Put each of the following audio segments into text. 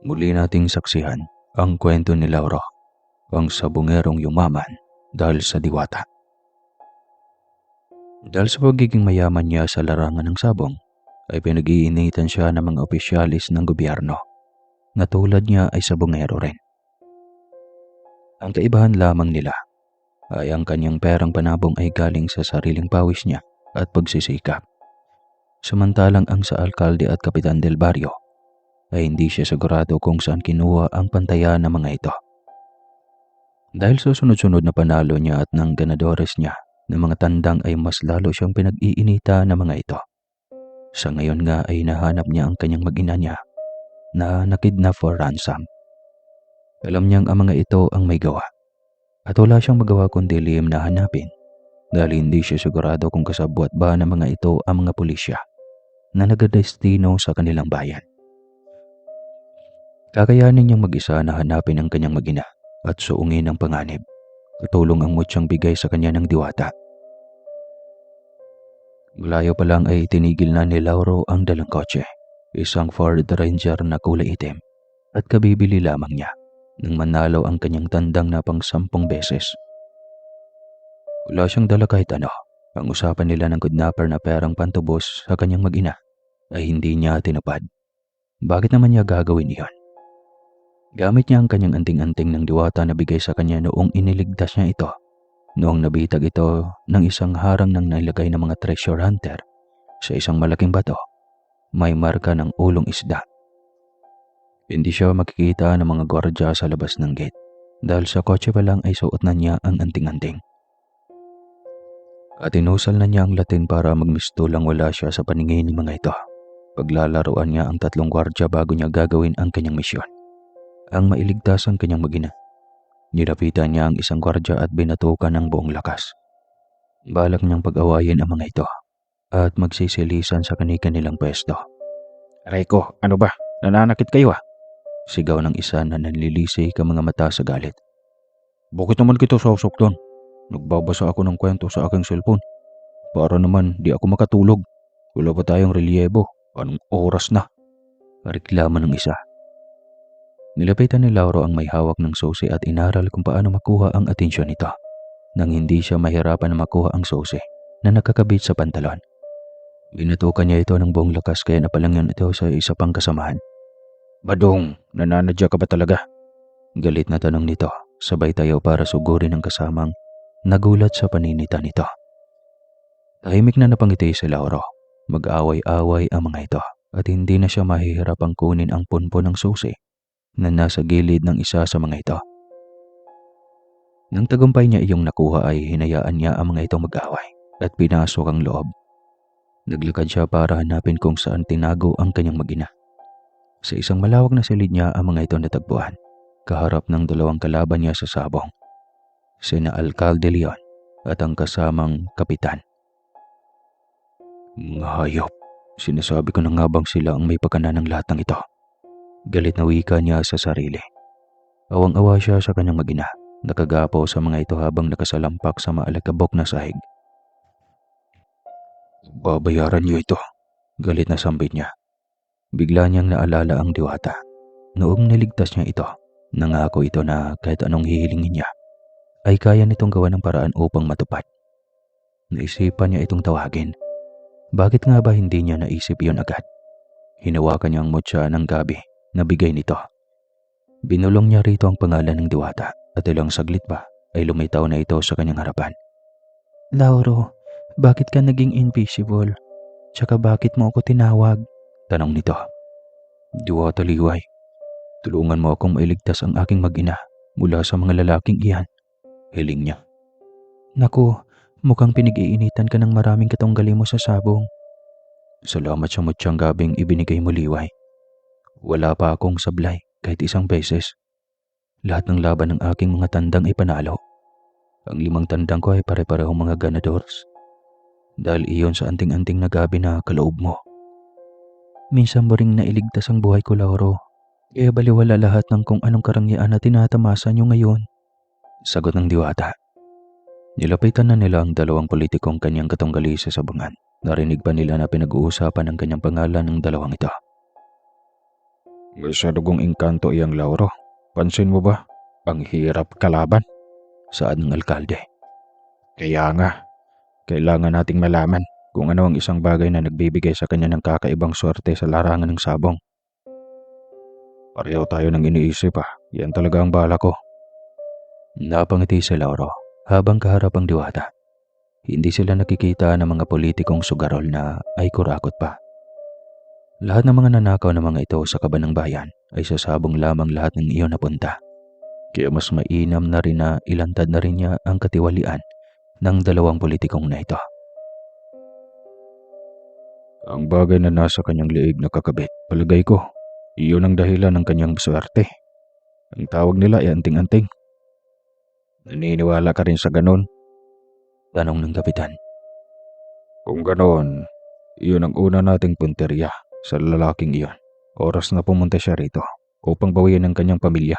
Muli nating saksihan ang kwento ni Lauro, ang sabungerong yumaman dahil sa diwata. Dahil sa pagiging mayaman niya sa larangan ng sabong, ay pinag-iinitan siya ng mga opisyalis ng gobyerno na tulad niya ay sabongero rin. Ang kaibahan lamang nila ay ang kanyang perang panabong ay galing sa sariling pawis niya at pagsisikap. Samantalang ang sa alkalde at kapitan del barrio ay hindi siya sigurado kung saan kinuha ang pantayan ng mga ito. Dahil sa sunod-sunod na panalo niya at ng ganadores niya ng mga tandang ay mas lalo siyang pinag-iinita ng mga ito. Sa ngayon nga ay nahanap niya ang kanyang mag-ina niya na nakidnap for ransom. Alam niyang ang mga ito ang may gawa at wala siyang magawa kundi lihim na hanapin dahil hindi siya sigurado kung kasabwat ba ng mga ito ang mga pulisya na nagadestino sa kanilang bayan. Kakayanin niyang mag-isa na hanapin ang kanyang mag-ina at suungin ang panganib. Katulong ang mutyang bigay sa kanya ng diwata. Malayo pa lang ay tinigil na ni Lauro ang dalang kotse, isang Ford Ranger na kulay itim, at kabibili lamang niya nang manalo ang kanyang tandang na pang 10 beses. Wala siyang dala kahit ano. Ang usapan nila ng kidnapper na perang pantubos sa kanyang mag-ina ay hindi niya tinupad. Bakit naman niya gagawin iyon? Gamit niya ang kanyang anting-anting ng diwata na bigay sa kanya noong iniligtas niya ito. Noong nabitag ito ng isang harang ng nilagay ng mga treasure hunter sa isang malaking bato, may marka ng ulong isda. Hindi siya makikita ng mga gwardya sa labas ng gate dahil sa kotse pa lang ay suot na niya ang anting-anting. At inusal na niya ang Latin para magmistulang wala siya sa paningin ng mga ito. Paglalaroan niya ang 3 gwardya bago niya gagawin ang kanyang misyon. Ang mailigtas ang kanyang mag-ina. Nilapitan niya ang isang gwardya at binatukan ng buong lakas. Balak niyang pag-awayin ang mga ito at magsisilisan sa kanilang pwesto. "Reko, ano ba? Nananakit kayo ah?" Sigaw ng isa na nanlilisik ang mga mata sa galit. "Bakit naman kita sasaktan? Nagbabasa ako ng kwento sa aking cellphone. Para naman di ako makatulog. Wala pa tayong relyebo. Anong oras na?" Reklamo ng isa. Nilapitan ni Lauro ang may hawak ng susi at inaral kung paano makuha ang atensyon nito nang hindi siya mahirapan na makuha ang susi na nakakabit sa pantalon. Binatukan niya ito ng buong lakas kaya napalangyan ito sa isa pang kasamahan. "Badong, nananadya ka ba talaga?" Galit na tanong nito, sabay tayo para sugurin ang kasamang nagulat sa paninita nito. Tahimik na napangiti si Lauro. Mag-away-away ang mga ito at hindi na siya mahihirapang kunin ang punpon ng susi na nasa gilid ng isa sa mga ito. Nang tagumpay niya iyong nakuha ay hinayaan niya ang mga itong mag-away at pinasok ang loob. Naglakad siya para hanapin kung saan tinago ang kanyang mag-ina. Sa isang malawak na silid niya ang mga ito natagpuan, kaharap ng 2 kalaban niya sa sabong, sina Alcalde Leon at ang kasamang kapitan. "Mga hayop, sinasabi ko na nga bang sila ang may pakana ng lahat ng ito?" Galit na wika niya sa sarili. Awang-awa siya sa kanyang mag-ina, nakagapo sa mga ito habang nakasalampak sa maalagkabok na sahig. "Babayaran niyo ito," galit na sambit niya. Bigla niyang naalala ang diwata. Noong niligtas niya ito, nangako ito na kahit anong hihilingin niya, ay kaya nitong gawa ng paraan upang matupad. Naisipan niya itong tawagin. Bakit nga ba hindi niya naisip iyon agad? Hinawakan niya ang mutya ng gabi na bigay nito. Binulong niya rito ang pangalan ng diwata at ilang saglit pa ay lumitaw na ito sa kanyang harapan. "Lauro, bakit ka naging invisible? Tsaka bakit mo ako tinawag?" Tanong nito. "Diwata Liway, tulungan mo akong mailigtas ang aking mag-ina mula sa mga lalaking iyan," hiling niya. "Naku, mukhang pinag-iinitan ka ng maraming katunggali mo sa sabong." "Salamat sa mutyang gabing ibinigay mo, Liway. Wala pa akong sablay kahit isang beses. Lahat ng laban ng aking mga tandang ay panalo. Ang 5 tandang ko ay pare-parehong mga ganadors. Dahil iyon sa anting-anting na gabi na kaloob mo. Minsan mo ring nailigtas ang buhay ko, Lauro. Kaya baliwala lahat ng kung anong karangyaan na tinatamasa niyo ngayon." Sagot ng diwata. Nilapitan na nila ang 2 politikong kanyang katunggali sa sabungan. Narinig pa nila na pinag-uusapan ang kanyang pangalan ng 2 ito. Masyado kong engkanto iyang Lauro. Pansin mo ba? Ang hirap kalaban. Saad ng alkalde. Kaya nga, kailangan nating malaman kung ano ang isang bagay na nagbibigay sa kanya ng kakaibang swerte sa larangan ng sabong. Pareho tayo ng iniisip Yan talaga ang bala ko. Napangiti si Lauro habang kaharap ang Diwata. Hindi sila nakikita ng mga politikong sugarol na ay kurakot pa. Lahat ng mga nanakaw na mga ito sa kaban ng bayan ay sasabong lamang lahat ng iyon napunta. Kaya mas mainam na rin na ilantad na rin niya ang katiwalian ng dalawang politikong na ito. Ang bagay na nasa kanyang liig na kakabit, palagay ko, iyon ang dahilan ng kanyang swerte. Ang tawag nila ay anting-anting. Naniniwala ka rin sa ganon? Tanong ng kapitan. Kung ganon, iyon ang una nating punteriya sa lalaking iyon. Oras na pumunta siya rito upang bawian ang kanyang pamilya.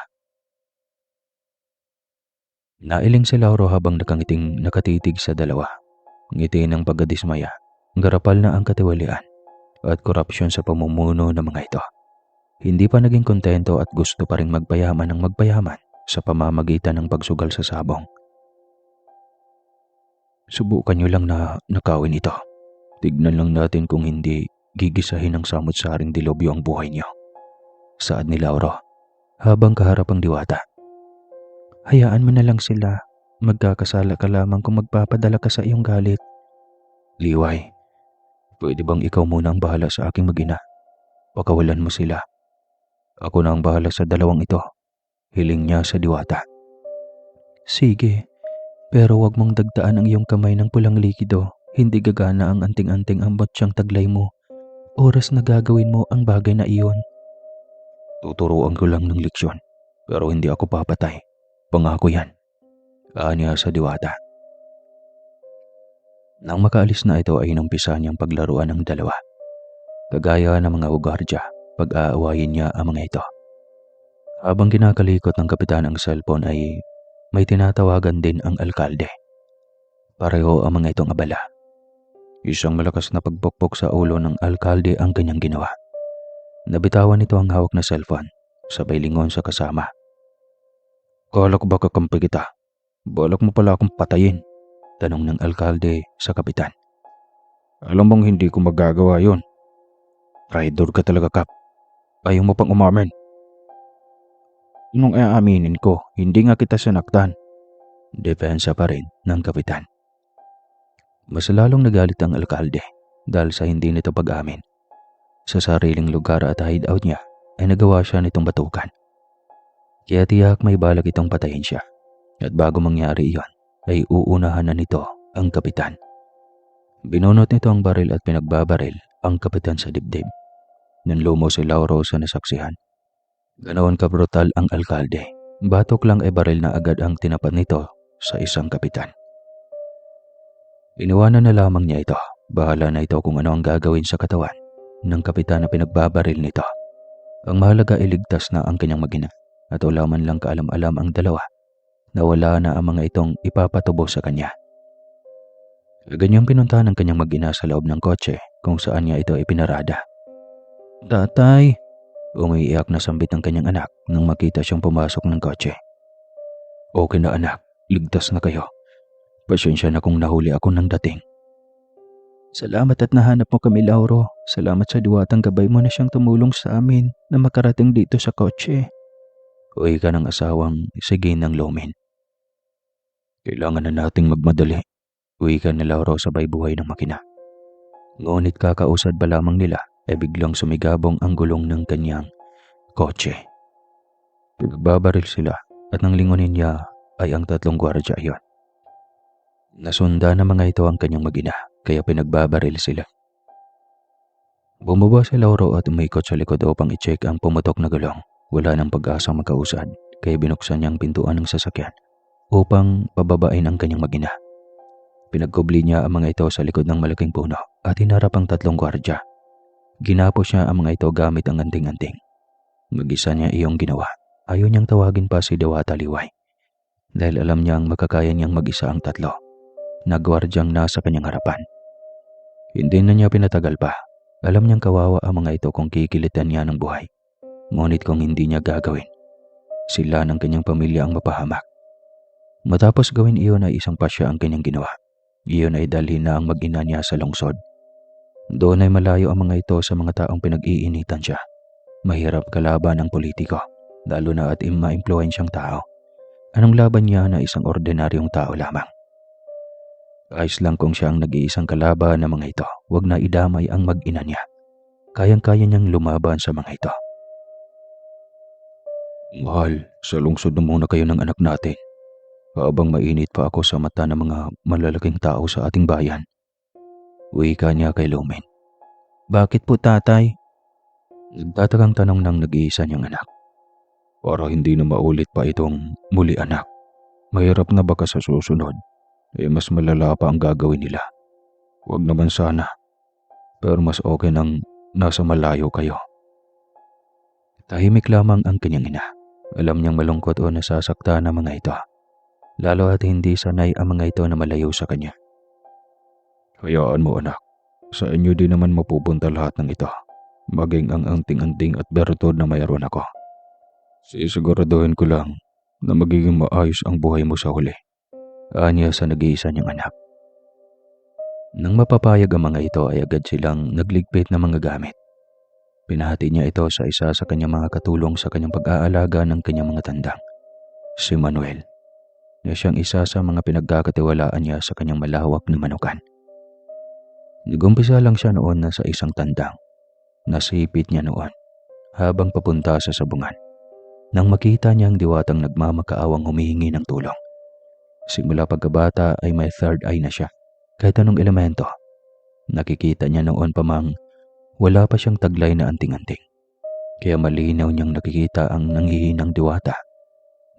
Nailing si Lauro habang nakangiting nakatitig sa dalawa. Ngiti ng pagkadismaya, garapal na ang katiwalian at korupsyon sa pamumuno ng mga ito. Hindi pa naging kontento at gusto pa rin magpayaman ng magpayaman sa pamamagitan ng pagsugal sa sabong. Subukan nyo lang na nakawin ito. Tignan lang natin kung hindi gigisahin ng samut-saring dilobyo ang buhay niyo. Saad ni Lauro habang kaharap ang Diwata. Hayaan mo na lang sila. Magkakasala ka lamang kung magpapadala ka sa iyong galit. Liway, pwede bang ikaw muna ang bahala sa aking mag-ina? Pakawalan mo sila. Ako na ang bahala sa dalawang ito. Hiling niya sa Diwata. Sige, pero wag mong dagdaan ang iyong kamay ng pulang likido. Hindi gagana ang anting-anting ang batyang taglay mo. Oras na gagawin mo ang bagay na iyon. Tuturuan ko lang ng leksyon, pero hindi ako papatay. Pangako yan. Anya sa Diwata. Nang makaalis na ito ay inumpisa niyang paglaruan ng dalawa. Kagaya ng mga ugardya, pag-aawayin niya ang mga ito. Habang kinakalikot ng kapitan ang cellphone ay may tinatawagan din ang alkalde. Pareho ang mga itong abala. Isang malakas na pagpokpok sa ulo ng alkalde ang kanyang ginawa. Nabitawan nito ang hawak na cellphone, sabay lingon sa kasama. Kala ko ba kakampi kita? Balak mo pala akong patayin? Tanong ng alkalde sa kapitan. Alam mong hindi ko magagawa yon. Traidor ka talaga, Kap. Ayaw mo pang umamin. Nung aaminin ko, hindi nga kita sinaktan. Depensa pa rin ng kapitan. Mas lalong nagalit ang alkalde dahil sa hindi nito pag-amin. Sa sariling lugar at hideout niya ay nagawa siya nitong batukan. Kaya tiyak may balak itong patayin siya. At bago mangyari iyon, ay uunahan na nito ang kapitan. Binunot nito ang baril at pinagbabaril ang kapitan sa dibdib. Nanlumo si Lauro sa nasaksihan. Ganoon kabrutal ang alkalde. Batok lang ay baril na agad ang tinapat nito sa isang kapitan. Iniwanan na lamang niya ito. Bahala na ito kung ano ang gagawin sa katawan ng kapitan na pinagbabaril nito. Ang mahalaga ay ligtas na ang kanyang mag-ina at wala man lang kaalam-alam ang dalawa na wala na ang mga itong ipapatubo sa kanya. Ganyang pinuntahan ng kanyang mag-ina sa loob ng kotse kung saan niya ito ipinarada. Tatay! Umiiyak na sambit ng kanyang anak nang makita siyang pumasok ng kotse. Okay na anak, ligtas na kayo. Pasensya na kung nahuli ako ng dating. Salamat at nahanap mo kami, Lauro. Salamat sa Diwatang gabay mo na siyang tumulong sa amin na makarating dito sa kotse. Uwi ka ng asawang sige ng lumin. Kailangan na nating magmadali. Uwi ka ni Lauro sabay buhay ng makina. Ngunit kakausad pa lamang nila ay biglang sumigabong ang gulong ng kanyang kotse. Pinagbabaril sila at nang lingunin niya ay ang tatlong gwardya iyon. Nasunda ng mga ito ang kanyang mag-ina kaya pinagbabaril sila. Bumaba si Lauro at umikot sa likod upang i-check ang pumutok na gulong. Wala nang pag-asang makausad kaya binuksan niya ang pintuan ng sasakyan upang pababain ang kanyang mag-ina. Pinagkubli niya ang mga ito sa likod ng malaking puno at hinarap ang tatlong gwardya. Ginapos niya ang mga ito gamit ang anting-anting. Mag-isa niya iyong ginawa. Ayaw niyang tawagin pa si Diwata Liway dahil alam niyang makakaya niyang mag-isa ang tatlo na gwardyang nasa kanyang harapan. Hindi na niya pinatagal pa. Alam niyang kawawa ang mga ito kung kikilitan niya ng buhay. Ngunit kung hindi niya gagawin, sila ng kanyang pamilya ang mapahamak. Matapos gawin iyon ay isang pasya ang kanyang ginawa. Iyon ay dalhin na ang mag-ina niya sa lungsod. Doon ay malayo ang mga ito sa mga taong pinag-iinitan siya. Mahirap kalaban ng politiko, lalo na at maimpluwensyang tao. Anong laban niya na isang ordinaryong tao lamang? Ayos lang kung siya ang nag-iisang kalaban ng mga ito, wag na idamay ang mag-ina niya. Kayang-kaya niyang lumaban sa mga ito. Mahal, sa lungsod na muna kayo ng anak natin. Habang mainit pa ako sa mata ng mga malalaking tao sa ating bayan. Wika niya kay Lumen. Bakit po tatay? Nagtatakang tanong ng nag-iisa niyang anak. Para hindi na maulit pa itong muli anak. Mahirap na baka sa susunod. Mas malala pa ang gagawin nila. Huwag naman sana. Pero mas okay nang nasa malayo kayo. Tahimik lamang ang kanyang ina. Alam niyang malungkot o nasasaktan ang mga ito. Lalo at hindi sanay ang mga ito na malayo sa kanya. Hayaan mo anak. Sa inyo din naman mapupunta lahat ng ito. Maging ang anting-anting at bertod na mayroon ako. Sisiguraduhin ko lang na magiging maayos ang buhay mo sa huli. Anya sa nag-iisa niyang anak. Nang mapapayag ang mga ito ay agad silang nagligpit ng mga gamit. Pinahati niya ito sa isa sa kanyang mga katulong sa kanyang pag-aalaga ng kanyang mga tandang. Si Manuel. Na siyang isa sa mga pinagkakatiwalaan niya sa kanyang malawak na manukan. Nagumpisa lang siya noon na sa isang tandang. Nasipit niya noon habang papunta sa sabungan. Nang makita niya ang diwatang nagmamakaawang humihingi ng tulong. Simula pagkabata ay may third eye na siya. Kahit anong elemento. Nakikita niya noon pa mang wala pa siyang taglay na anting-anting. Kaya malinaw niyang nakikita ang nanghihinang diwata.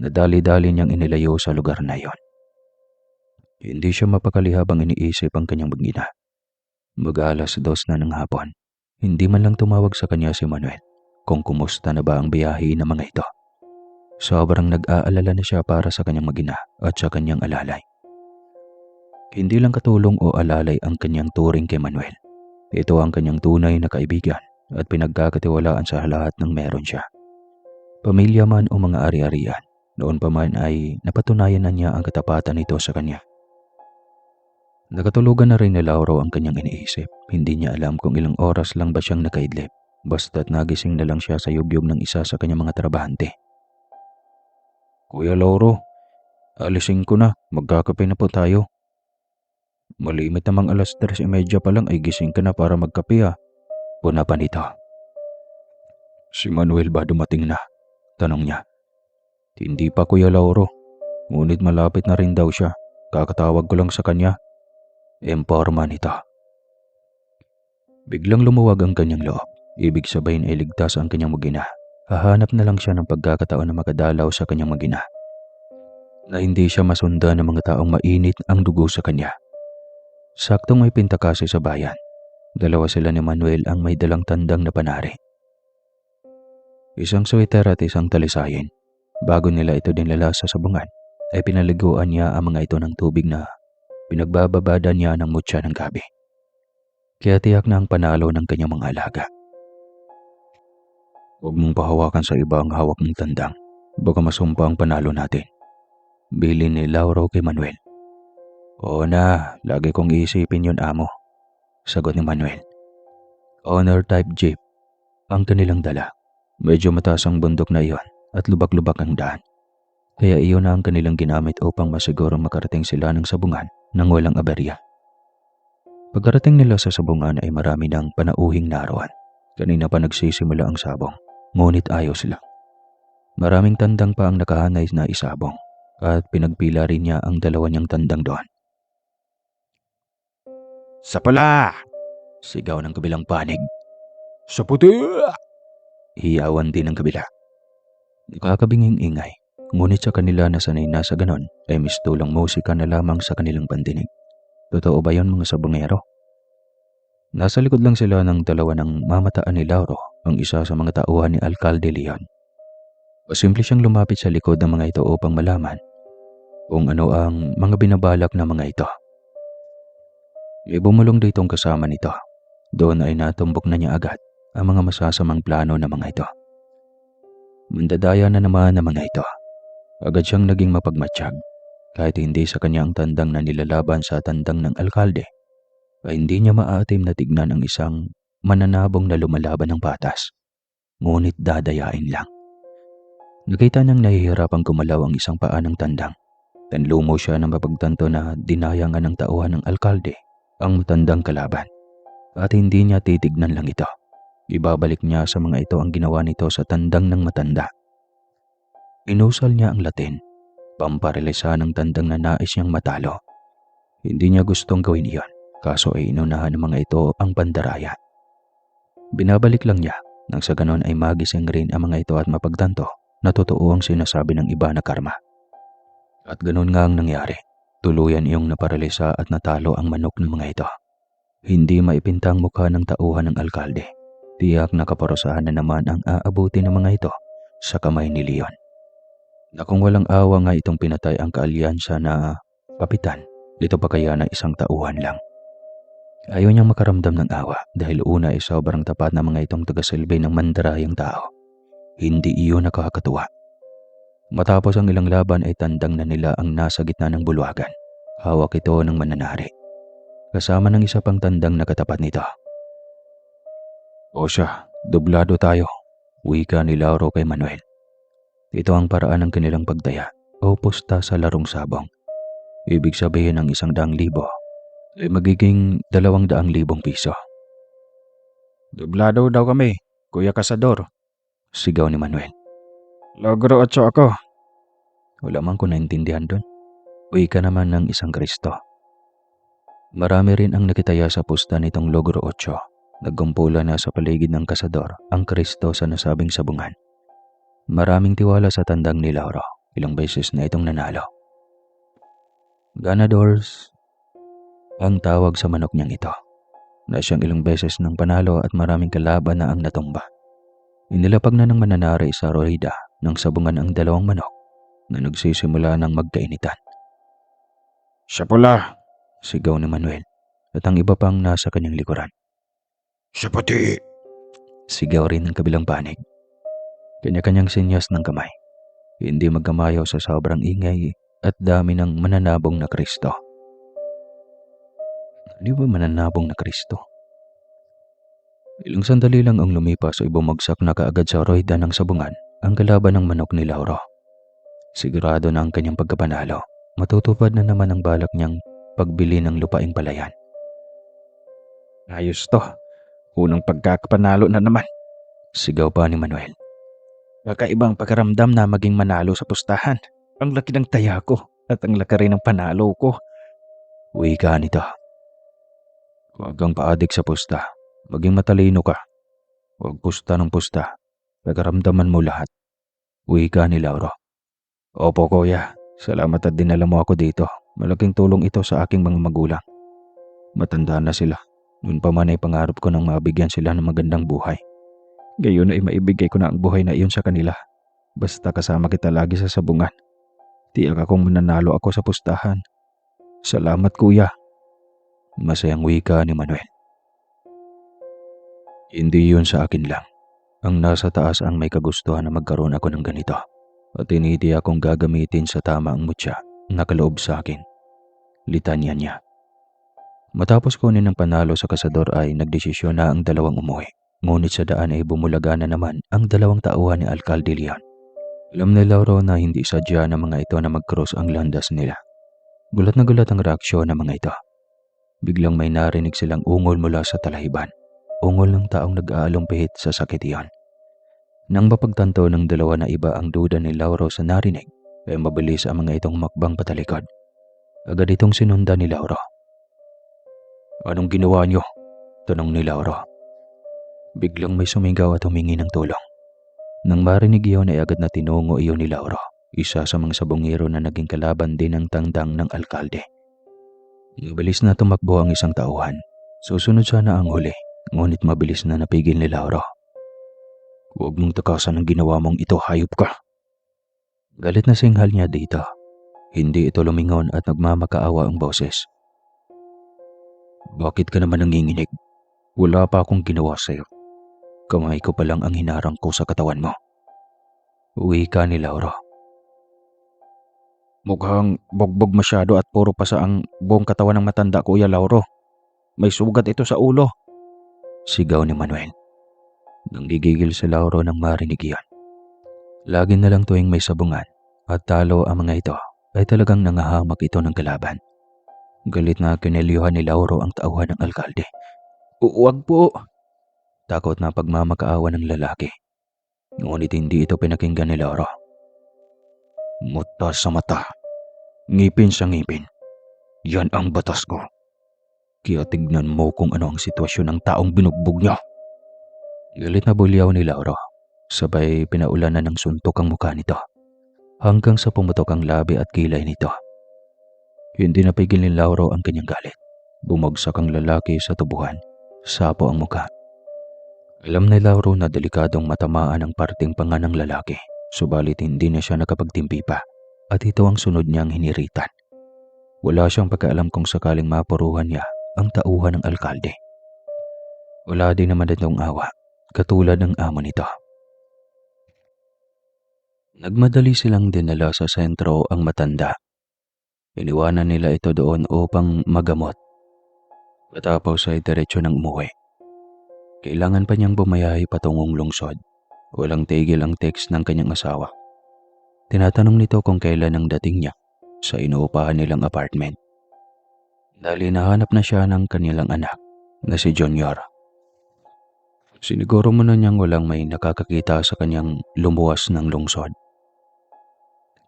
Nadali-dali niyang inilayo sa lugar na iyon. Hindi siya mapakali habang iniisip ang kanyang mag-ina. Mag-alas 2 na ng hapon. Hindi man lang tumawag sa kanya si Manuel kung kumusta na ba ang biyahe ng mga ito. Sobrang nag-aalala na siya para sa kanyang mag-ina at sa kanyang alalay. Hindi lang katulong o alalay ang kanyang turing kay Manuel. Ito ang kanyang tunay na kaibigan at pinagkakatiwalaan sa lahat ng meron siya. Pamilya man o mga ari-arian. Noon pa man ay napatunayan na niya ang katapatan nito sa kanya. Nakatulugan na rin ni Lauro ang kanyang iniisip. Hindi niya alam kung ilang oras lang ba siyang nakaidlip. Basta't nagising na lang siya sa yugyug ng isa sa kanyang mga trabahante. Kuya Lauro, alisin ko na. Magkakape na po tayo. Malimit namang alas 3:30 pa lang ay gising ka na para magkape ah. Puna pa nito. Si Manuel ba dumating na? Tanong niya. Hindi pa Kuya Lauro, ngunit malapit na rin daw siya. Kakatawag ko lang sa kanya. Emporma nito. Biglang lumuwag ang kanyang loob. Ibig sabihin ay ligtas ang kanyang mag-ina. Hahanap na lang siya ng pagkakataon na makadalaw sa kanyang mag-ina. Na hindi siya masundan ng mga taong mainit ang dugo sa kanya. Saktong may pinta kasi sa bayan. Dalawa sila ni Manuel ang may dalang tandang na panari. Isang sweater at isang talisayin. Bago nila ito dinala sa sabungan, ay pinaliguan niya ang mga ito ng tubig na pinagbababada niya ng mutya ng gabi. Kaya tiyak na ang panalo ng kanyang mga alaga. Huwag mong pahawakan sa iba ang hawak ng tandang. Baka masumpa ang panalo natin. Bilin ni Lauro kay Manuel. Oo na, lagi kong iisipin yun amo. Sagot ni Manuel. Honor type jeep ang kanilang dala. Medyo mataas ang bundok na iyon. At lubak-lubak ang daan. Kaya iyon na ang kanilang ginamit upang masigurong makarating sila ng sabungan nang walang aberya. Pagkarating nila sa sabungan ay marami ng panauhing naroon. Kanina pa nagsisimula ang sabong, ngunit ayos lang. Maraming tandang pa ang nakahanay na isabong at pinagpila rin niya ang dalawa niyang tandang doon. Sa pala! Sigaw ng kabilang panig. Sa puti! Hiyawan din ng kabila. Nakakabinging ingay, ngunit sa kanila na sanay na sa ganon ay mistulang musika na lamang sa kanilang pandinig. Totoo ba yon mga sabongero? Nasa likod lang sila ng dalawa ng mamataan ni Lauro, ang isa sa mga tauhan ni Alcalde Leon. Pasimple siyang lumapit sa likod ng mga ito upang malaman kung ano ang mga binabalak ng mga ito. May bumulong ditong kasama nito. Doon ay natumbok na niya agad ang mga masasamang plano ng mga ito. Mandadaya na naman ang mga ito. Agad siyang naging mapagmatsyag. Kahit hindi sa kanya ang tandang na nilalaban sa tandang ng alkalde, ay hindi niya maatim na tignan ang isang mananabong na lumalaban ng patas. Ngunit dadayain lang. Nakita niyang nahihirapang gumalaw ang isang paa ng tandang. Tanlumo siya ng mapagtanto na dinayangan ng tauhan ng alkalde ang matandang kalaban. At hindi niya titignan lang ito. Ibabalik niya sa mga ito ang ginawa nito sa tandang ng matanda. Inusal niya ang Latin, pamparelisa ng tandang na nais niyang matalo. Hindi niya gustong gawin iyon, kaso ay inunahan ng mga ito ang pandaraya. Binabalik lang niya, nang sa ganon ay magising rin ang mga ito at mapagtanto na totoo ang sinasabi ng iba na karma. At ganon nga ang nangyari. Tuluyan iyong naparalisa at natalo ang manok ng mga ito. Hindi maipintang mukha ng tauhan ng alkalde. Tiyak na kaparusahan na naman ang aabuti ng mga ito sa kamay ni Leon. Na kung walang awa nga itong pinatay ang kaalyansa na kapitan, ito pa kaya na isang tauhan lang. Ayaw niyang makaramdam ng awa dahil una ay sobrang tapat na mga itong tagasilbi ng mandarayang tao. Hindi iyon nakakatuwa. Matapos ang ilang laban ay tandang na nila ang nasa gitna ng bulwagan. Hawak ito ng mananari. Kasama ng isa pang tandang nakatapat nito. O siya, dublado tayo. Wika ni Lauro kay Manuel. Ito ang paraan ng kanilang pagdaya o pusta sa larong sabong. Ibig sabihin ng 100,000 ay magiging 200,000 piso. Dublado daw kami, Kuya Kasador. Sigaw ni Manuel. Logro 8 ako. Wala man ko naintindihan doon. Wika naman ng isang Kristo. Marami rin ang nakitaya sa pusta nitong Logro 8. Nagkumpula na sa paligid ng Kasador ang Kristo sa nasabing sabungan. Maraming tiwala sa tandang ni Lauro. Ilang beses na itong nanalo. Ganadors ang tawag sa manok niyang ito. Na siyang ilang beses ng panalo at maraming kalaban na ang natumba. Inilapag na ng mananari sa rohida ng sabungan ang 2 manok na nagsisimula ng magkainitan. Siya pula. Sigaw ni Manuel at ang iba pang nasa kanyang likuran. Siya puti. Sigaw rin ng kabilang panig. Kanya-kanyang sinyas ng kamay. Hindi magkamayaw sa sobrang ingay at dami ng mananabong na Kristo. Di ba mananabong na Kristo? Ilang sandali lang ang lumipas ay bumagsak na kaagad sa rohida ng sabungan ang kalaban ng manok ni Lauro. Sigurado na ang kanyang pagkapanalo. Matutupad na naman ang balak niyang pagbili ng lupaing palayan. Ayos to. Unang pagkakapanalo na naman. Sigaw pa ni Manuel. Kakaibang pagkaramdam na maging manalo sa pustahan. Ang laki ng taya ko at ang laki rin ng panalo ko. Wika nito. Huwag kang paadik sa pusta. Maging matalino ka. Huwag pusta ng pusta. Pagkaramdaman mo lahat. Wika ni Lauro. Opo, Kuya. Salamat at dinala mo ako dito. Malaking tulong ito sa aking mga magulang. Matanda na sila. Noon pa man ay pangarap ko nang mabigyan sila ng magandang buhay. Gayon ay maibigay ko na ang buhay na iyon sa kanila. Basta kasama kita lagi sa sabungan. Tiyak akong mananalo ako sa pustahan. Salamat, Kuya. Masayang wika ni Manuel. Hindi yun sa akin lang. Ang nasa taas ang may kagustuhan na magkaroon ako ng ganito. At tiniti akong gagamitin sa tama ang mutya na kaloob sa akin. Litanya niya. Matapos kunin ng panalo sa Kasador ay nagdesisyon na ang 2 umuwi. Ngunit sa daan ay bumulaga na naman ang 2 tauhan ni Alcalde Leon. Alam ni Lauro na hindi sadya ng mga ito na mag-cross ang landas nila. Gulat na gulat ang reaksyon ng mga ito. Biglang may narinig silang ungol mula sa talahiban. Ungol ng taong nag-aalumpihit sa sakit iyon. Nang mapagtanto ng 2 na iba ang duda ni Lauro sa narinig, ay mabilis ang mga itong makbang patalikod. Agad itong sinundan ni Lauro. Anong ginawa niyo? Tanong ni Lauro. Biglang may sumigaw at humingi ng tulong. Nang marinig iyon ay agad na tinungo iyon ni Lauro, isa sa mga sabongero na naging kalaban din ng tandang ng alkalde. Mabilis na tumakbo ang isang tauhan. Susunod sana ang huli, ngunit mabilis na napigil ni Lauro. Huwag mong takasan ang ginawa mong ito, hayop ka. Galit na singhal niya dito. Hindi ito lumingon at nagmamakaawa ang boses. Bakit ka naman nanginginig? Wala pa akong ginawa sa'yo. Kamay ko pa lang ang hinarang ko sa katawan mo. Wika ni Lauro. Mukhang bogbog masyado at puro pasa ang buong katawan ng matanda, Kuya Lauro. May sugat ito sa ulo. Sigaw ni Manuel. Nang gigigil si Lauro nang marinig iyon. Lagi na lang tuwing may sabungan at talo ang mga ito ay talagang nangahamak ito ng kalaban. Galit na kinelyuhan ni Lauro ang tauhan ng alkalde. Huwag po. Takot na pagmamakaawa ng lalaki. Ngunit hindi ito pinakinggan ni Lauro. Mata sa mata. Ngipin sa ngipin. Yan ang batas ko. Kaya tignan mo kung ano ang sitwasyon ng taong binugbog niya. Galit na bulyaw ni Lauro. Sabay pinaulanan ng suntok ang mukha nito. Hanggang sa pumutok ang labi at kilay nito. Hindi napigil ni Lauro ang kanyang galit. Bumagsak ang lalaki sa tubuhan. Sapo ang mukha. Alam ni Lauro na delikadong matamaan ang parting panga ng lalaki. Subalit hindi na siya nakapagtimpi pa. At ito ang sunod niyang hiniritan. Wala siyang pagkaalam kung sakaling mapuruhan niya ang tauhan ng alkalde. Wala din naman itong awa, katulad ng amo nito. Nagmadali silang dinala sa sentro ang matanda. Iniwanan nila ito doon upang magamot. Katapos ay diretsyo ng umuwi. Kailangan pa niyang bumayahe patungong lungsod. Walang tigil ang text ng kanyang asawa. Tinatanong nito kung kailan ang dating niya sa inuupahan nilang apartment. Dahil nahanap na siya ng kanilang anak na si Junior. Siniguro mo na niyang walang may nakakakita sa kanyang lumuwas ng lungsod.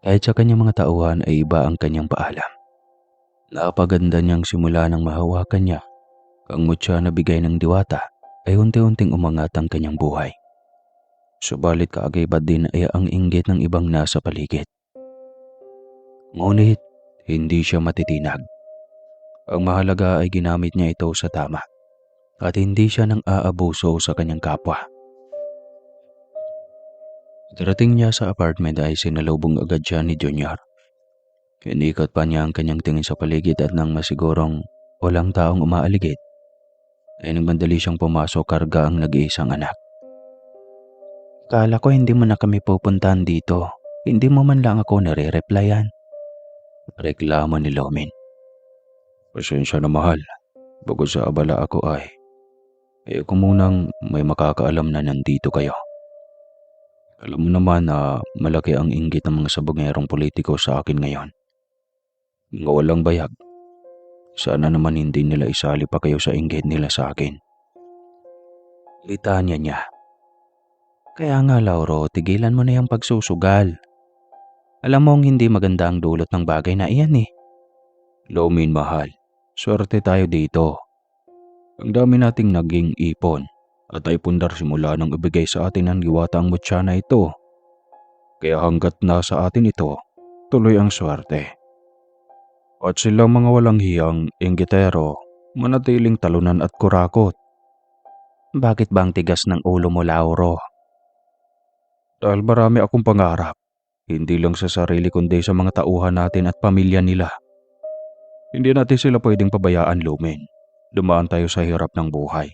Kahit sa kanyang mga tauhan ay iba ang kanyang paalam. Napaganda niyang simula nang mahawakan niya ang mutya na bigay ng diwata ay unti-unting umangat ang kanyang buhay. Subalit kaagibad din ay ang inggit ng ibang nasa paligid. Ngunit hindi siya matitinag. Ang mahalaga ay ginamit niya ito sa tama at hindi siya nang aabuso sa kanyang kapwa. Darating niya sa apartment ay sinalubong agad siya ni Junior. Kinikot pa niya ang kanyang tingin sa paligid at nang masigurong walang taong umaaligid, ay nagmandali siyang pumasok karga ang nag-iisang anak. Kala ko hindi mo na kami pupuntahan dito. Hindi mo man lang ako nare-replyan. Reklamo ni Lomin. Pasensya na, mahal. Bukod sa abala ako ay ayoko munang may makakaalam na nandito kayo. Alam mo naman na malaki ang inggit ng mga sabongerong politiko sa akin ngayon. Mga walang bayag. Sana naman hindi nila isali pa kayo sa inggit nila sa akin. Litanya niya. Kaya nga Lauro, tigilan mo na yung pagsusugal. Alam mong hindi maganda ang dulot ng bagay na iyan eh. Lomin, mahal. Swerte tayo dito. Ang dami nating naging ipon at ay pundar simula nang ibigay sa atin ng diwata ang mutya na ito. Kaya hanggat nasa atin ito, tuloy ang swerte. At silang mga walang hiyang inggitero, manatiling talunan at kurakot. Bakit bang tigas ng ulo mo, Lauro? Dahil marami akong pangarap, hindi lang sa sarili kundi sa mga tauhan natin at pamilya nila. Hindi natin sila pwedeng pabayaan, Lumen. Dumaan tayo sa hirap ng buhay.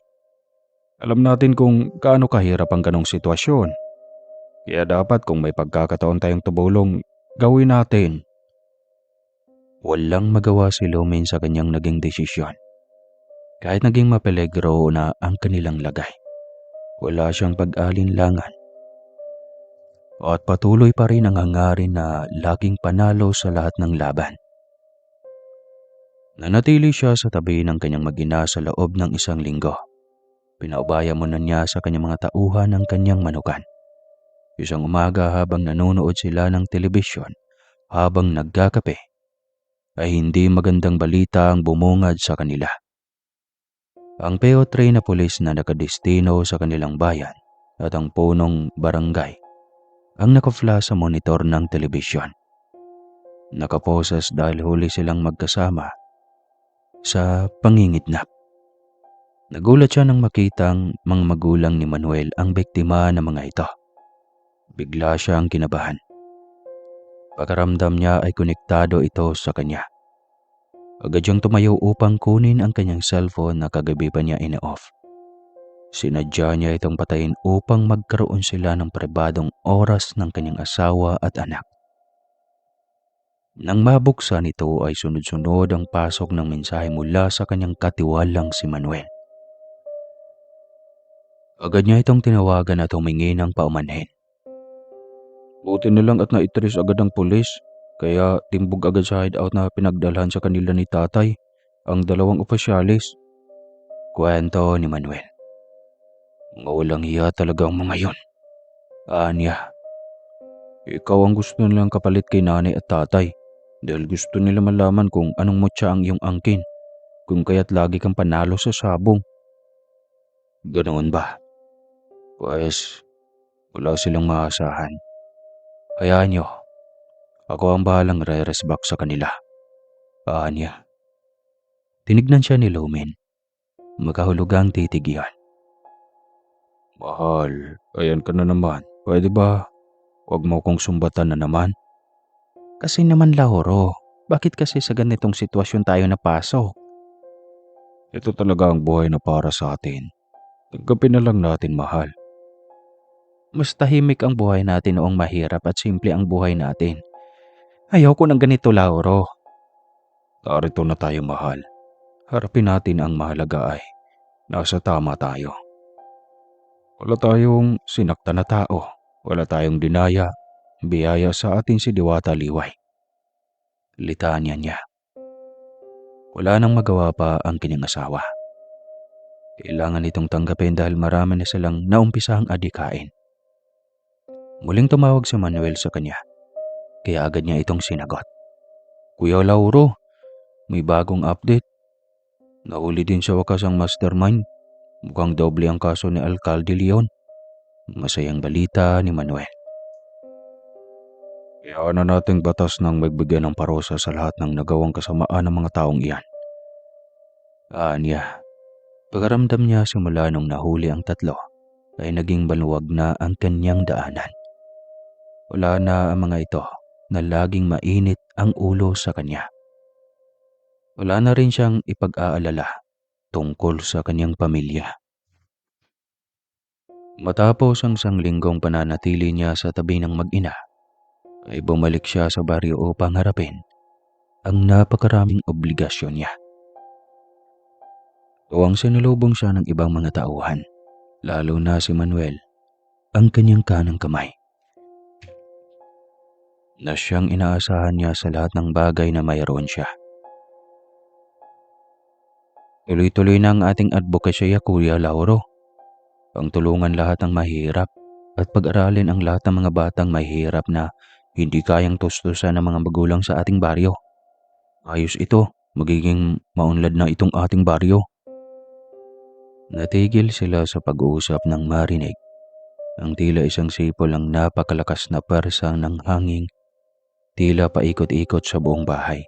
Alam natin kung gaano kahirap ang ganong sitwasyon. Kaya dapat kung may pagkakataon tayong tumulong, gawin natin. Walang magawa si Lumen sa kanyang naging desisyon. Kahit naging mapeligro na ang kanilang lagay, wala siyang pag-alinlangan. At patuloy pa rin ang hangarin na laging panalo sa lahat ng laban. Nanatili siya sa tabi ng kanyang mag-ina sa loob ng 1 linggo. Pinaubaya muna niya sa kanyang mga tauhan ng kanyang manukan. Isang umaga habang nanonood sila ng telebisyon, habang nagkakape, ay hindi magandang balita ang bumungad sa kanila. Ang PO3 na pulis na nakadestino sa kanilang bayan at ang punong barangay ang nakaflash sa monitor ng telebisyon. Nakaposes dahil huli silang magkasama sa pangingidnap. Nagulat siya nang makitang mga magulang ni Manuel ang biktima ng mga ito. Bigla siyang kinabahan. Pakaramdam niya ay konektado ito sa kanya. Agad siyang tumayo upang kunin ang kanyang cellphone na kagabi pa niya ina-off. Sinadya niya itong patayin upang magkaroon sila ng pribadong oras ng kanyang asawa at anak. Nang mabuksan ito ay sunod-sunod ang pasok ng mensahe mula sa kanyang katiwalang si Manuel. Agad niya itong tinawagan at humingi ng paumanhin. Buti na lang at naitrace agad ng pulis, kaya timbog agad sa hideout na pinagdalhan sa kanila ni tatay ang dalawang opisyalis. Kwento ni Manuel. Mga walang hiya talaga ang mga yun. Anya. Ikaw ang gusto nilang kapalit kay nanay at tatay dahil gusto nila malaman kung anong mutya ang iyong angkin, kung kaya't lagi kang panalo sa sabong. Ganoon ba? Pues, wala silang maasahan. Hayaan nyo. Ako ang bahalang re-resback sa kanila. Anya. Tinignan siya ni Lumen. Makahulugang titigihan. Mahal, ayan ka na naman. Pwede ba? Huwag mo kong sumbatan na naman. Kasi naman Lauro, bakit kasi sa ganitong sitwasyon tayo napasok? Ito talaga ang buhay na para sa atin. Tanggapin na lang natin, mahal. Mas tahimik ang buhay natin noong mahirap at simple ang buhay natin. Ayaw ko ng ganito, Lauro. Narito na tayo, mahal. Harapin natin ang mahalaga ay nasa tama tayo. Wala tayong sinakta na tao. Wala tayong dinaya. Biyaya sa atin si Diwata Liway. Litanya niya. Wala nang magawa pa ang kanyang asawa. Kailangan itong tanggapin dahil marami na silang naumpisahang adikain. Muling tumawag si Manuel sa kanya. Kaya agad niya itong sinagot. Kuya Lauro, may bagong update. Nahuli din sa wakas ang mastermind. Mukhang doble ang kaso ni Alcalde Leon. Masayang balita ni Manuel. Kaya na nating batas ng magbigay ng parusa sa lahat ng nagawang kasamaan ng mga taong iyan. Anya, pagaramdam niya simula nung nahuli ang tatlo ay naging baluwag na ang kanyang daanan. Wala na ang mga ito na laging mainit ang ulo sa kanya. Wala na rin siyang ipag-aalala tungkol sa kanyang pamilya. Matapos ang sanglinggang pananatili niya sa tabi ng mag-ina, ay bumalik siya sa baryo upang harapin ang napakaraming obligasyon niya. Tuwang sinulubong siya ng ibang mga tauhan, lalo na si Manuel, ang kanyang kanang kamay. Na siyang inaasahan niya sa lahat ng bagay na mayroon siya. Tuloy-tuloy na ang ating advokasya, Kuya Lauro. Ang tulungan lahat ng mahirap at pag-aralin ang lahat ng mga batang mahirap na hindi kayang tustusan ng mga magulang sa ating baryo. Ayos ito, magiging maunlad na itong ating baryo. Natigil sila sa pag-uusap nang marinig ang tila isang sipol ang napakalakas na persa ng hangin, tila paikot-ikot sa buong bahay.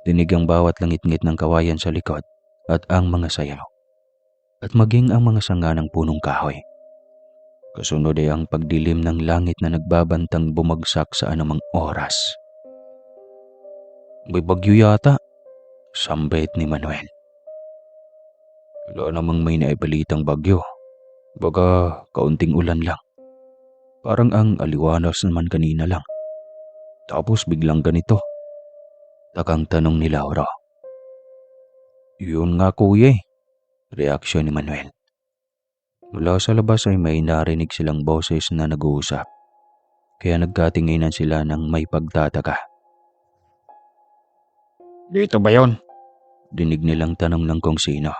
Dinig ang bawat langit-ngit ng kawayan sa likod at ang mga sayaw, at maging ang mga sanga ng punong kahoy. Kasunod ay ang pagdilim ng langit na nagbabantang bumagsak sa anumang oras. May bagyo yata, sambit ni Manuel. Wala namang may naibalitang bagyo. Baga kaunting ulan lang. Parang ang aliwanas naman kanina lang. Tapos biglang ganito. Takang tanong ni Lauro. Yun nga kuya eh. Reaksyon ni Manuel. Mula sa labas ay may narinig silang boses na nag-uusap. Kaya nagkatinginan sila ng may pagtataka. Dito ba yon? Dinig nilang tanong ng kung sino.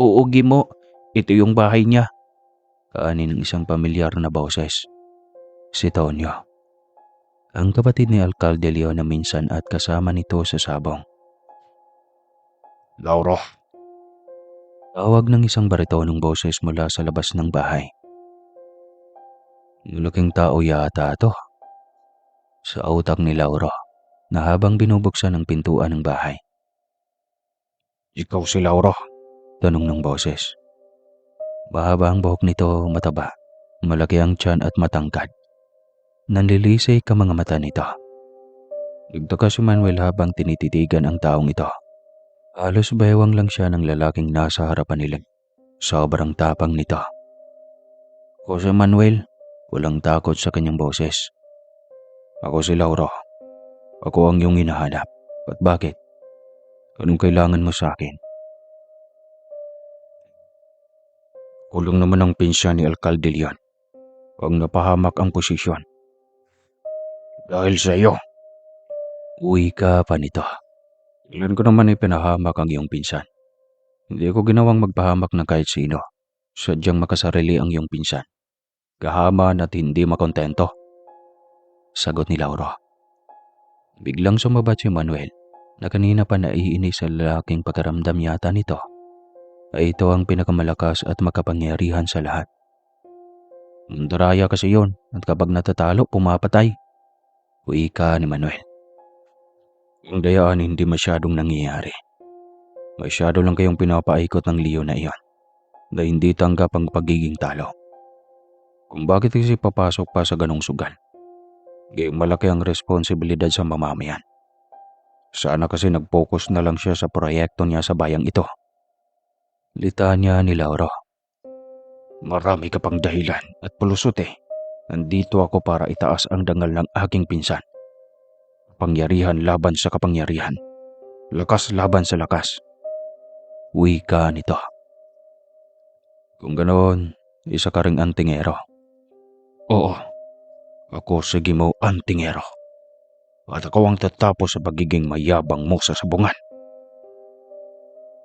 Oo, Gimo. Ito yung bahay niya. Kaanin ng isang pamilyar na boses. Si Tonyo. Ang kapatid ni Alcalde Leon na minsan at kasama nito sa sabong. Lauro. Tawag ng isang baritonong boses mula sa labas ng bahay. Malaking tao yata ito. Sa utak ni Lauro na habang binubuksan ang pintuan ng bahay. Ikaw si Lauro? Tanong ng boses. Mahaba ang buhok nito, mataba. Malaki ang tiyan at matangkad. Nanlilisik ang mga mata nito. Nagtaka si Manuel habang tinititigan ang taong ito. Halos baywang lang siya ng lalaking nasa harapan nila. Sobrang tapang nito. Jose Manuel, walang takot sa kanyang boses. Ako si Lauro. Ako ang iyong hinahanap. At bakit? Anong kailangan mo sa akin? Kulong naman ang pinsya ni Alcalde Leon. Ang napahamak ang posisyon. Dahil sa iyo. Uwi ka pa nito. Ilan ko naman ipinahamak ang iyong pinsan. Hindi ko ginawang magpahamak ng kahit sino. Sadyang makasarili ang iyong pinsan. Kahaman at hindi makontento. Sagot ni Lauro. Biglang sumabat si Manuel na kanina pa naiinis sa lalaking pagkaramdam yata nito ay ito ang pinakamalakas at makapangyarihan sa lahat. Mandaraya kasi yon at kapag natatalo pumapatay. Wika ni Manuel. Ang dayaan hindi masyadong nangyayari. Masyado lang kayong pinapaikot ng leon na iyon na hindi tanggap ang pagiging talo. Kung bakit kasi papasok pa sa ganong sugal? Gayong malaki ang responsibilidad sa mamamayan. Sana kasi nag-focus na lang siya sa proyekto niya sa bayang ito. Litanya ni Lauro. Marami ka pang dahilan at pulusot eh. Nandito ako para itaas ang dangal ng aking pinsan. Kapangyarihan laban sa kapangyarihan. Lakas laban sa lakas. Wika nito. Kung ganoon, isa ka ring antingero. Oo, ako si Gimo Antingero. At ako ang tatapos sa pagiging mayabang mo sa sabungan.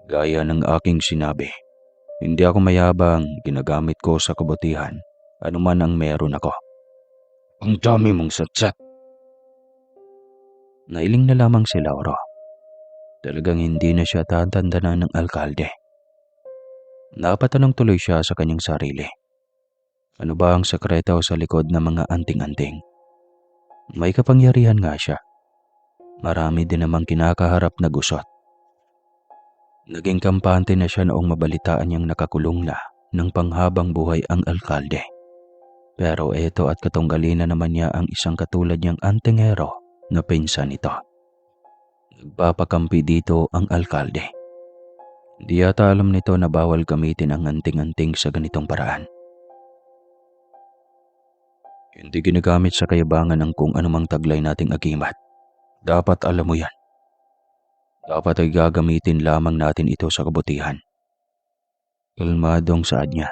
Gaya ng aking sinabi, hindi ako mayabang, ginagamit ko sa kabutihan, anuman ang meron ako. Ang dami mong satsat. Nailing na lamang si Lauro. Talagang hindi na siya tatandanan ng alkalde. Napatanong tuloy siya sa kanyang sarili. Ano ba ang sekreto sa likod ng mga anting-anting? May kapangyarihan nga siya. Marami din namang kinakaharap na gusot. Naging kampante na siya noong mabalitaan niyang nakakulong na ng panghabang buhay ang alkalde. Pero eto at katunggalin na naman niya ang isang katulad niyang antingero na pinsan nito. Nagpapakampi dito ang alkalde. Di yata alam nito na bawal gamitin ang anting-anting sa ganitong paraan. Hindi ginagamit sa kayabangan ng kung anumang taglay nating agimat. Dapat alam mo yan. Dapat ay gagamitin lamang natin ito sa kabutihan. Kalmadong saad niya.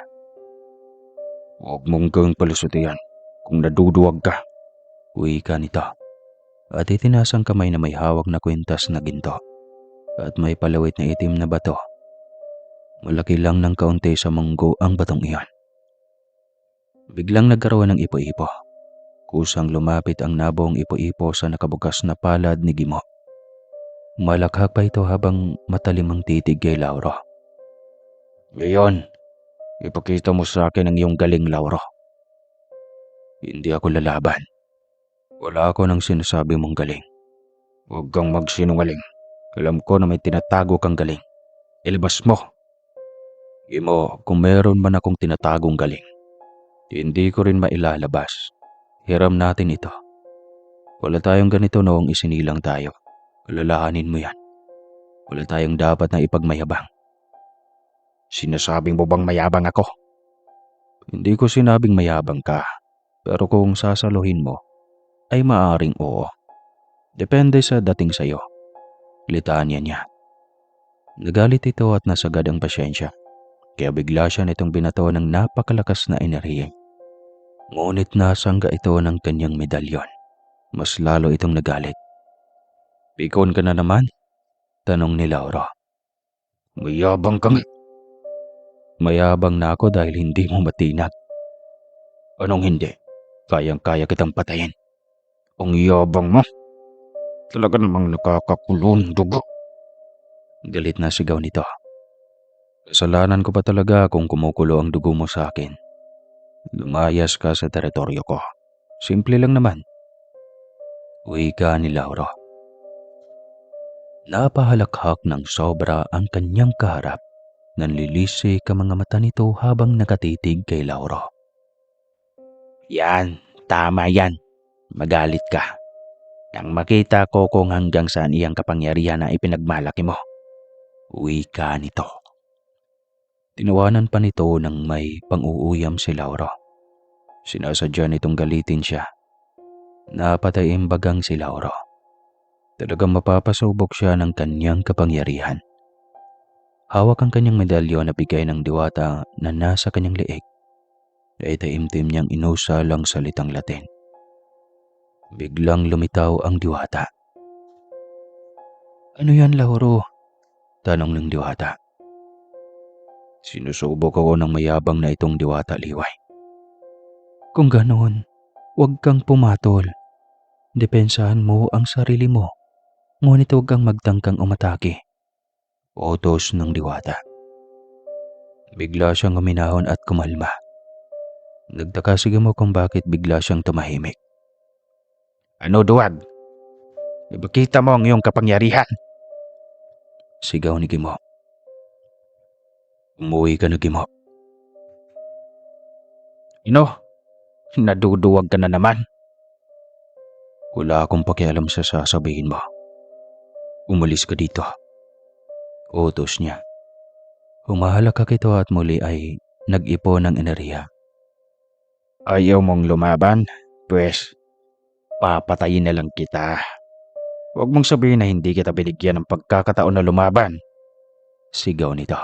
Huwag mong gawing palusutian kung naduduwag ka. Wika nito. At itinasang kamay na may hawak na kwintas na ginto. At may palawit na itim na bato. Malaki lang ng kaunti sa munggo ang batong iyon. Biglang nagkaroon ng ipo-ipo. Kusang lumapit ang nabong ipo-ipo sa nakabukas na palad ni Gimo. Malakhak pa ito habang matalim ang titig kay Lauro. Ngayon, ipakita mo sa akin ang iyong galing, Lauro. Hindi ako lalaban. Wala ako ng sinasabi mong galing. Huwag kang magsinungaling. Alam ko na may tinatago kang galing. Ilabas mo. Gimo, kung meron man akong tinatagong galing, hindi ko rin mailalabas. Hiram natin ito. Wala tayong ganito noong isinilang tayo. Alalahanin mo yan. Wala tayong dapat na ipagmayabang. Sinasabing mo bang mayabang ako? Hindi ko sinabing mayabang ka. Pero kung sasaluhin mo, ay maaring oo. Depende sa dating sayo. Litanya niya. Nagalit ito at nasagad ang pasyensya. Kaya bigla siya nitong binato ng napakalakas na enerhiya. Ngunit nasangga ito ng kanyang medalyon. Mas lalo itong nagalit. Pikon ka na naman? Tanong ni Lauro. Mayabang kang... Mayabang na ako dahil hindi mo matinag. Anong hindi? Kayang-kaya kitang patayin. Ang yabang mo. Talaga namang nakakakulong dugo. Galit na sigaw nito. Kasalanan ko pa talaga kung kumukulo ang dugo mo sa akin. Lumayas ka sa teritoryo ko. Simple lang naman. Wika ni Lauro. Napahalakhak ng sobra ang kanyang kaharap. Nanlilisik ang mga mata nito habang nakatitig kay Lauro. Yan, tama yan. Magalit ka. Nang makita ko kung hanggang saan iyang kapangyarihan na ipinagmalaki mo. Wika nito. Tinawanan pa nito ng may pang-uuyam si Lauro. Sinasadya nitong galitin siya. Napataimbagang si Lauro. Talagang mapapasubok siya ng kanyang kapangyarihan. Hawak ang kanyang medalyon na bigay ng diwata na nasa kanyang leeg. Ay taimtim niyang inusal ang salitang Latin. Biglang lumitaw ang diwata. "Ano yan, Lauro?" tanong ng diwata. "Sinusubok ako ng mayabang na itong diwata, Liway." "Kung ganoon, huwag kang pumatol. Depensahan mo ang sarili mo. Ngunit huwag kang magtangkang umatake." Utos ng diwata. Bigla siyang huminahon at kumalma. Nagtaka si Gimo kung bakit bigla siyang tumahimik. "Ano, duwag? Ipakita mo ang iyong kapangyarihan." Sigaw ni Gimo. "Umuwi ka na, Gimo." Naduduwag ka na naman. "Wala akong pakialam sa sasabihin mo. Umalis ka dito." Utos niya. Humahalakak ito at muli ay nag-ipon ng enerhiya. Ayaw mong lumaban? Pwes, papatayin na lang kita. Huwag mong sabihin na hindi kita binigyan ng pagkakataon na lumaban. Sigaw nito.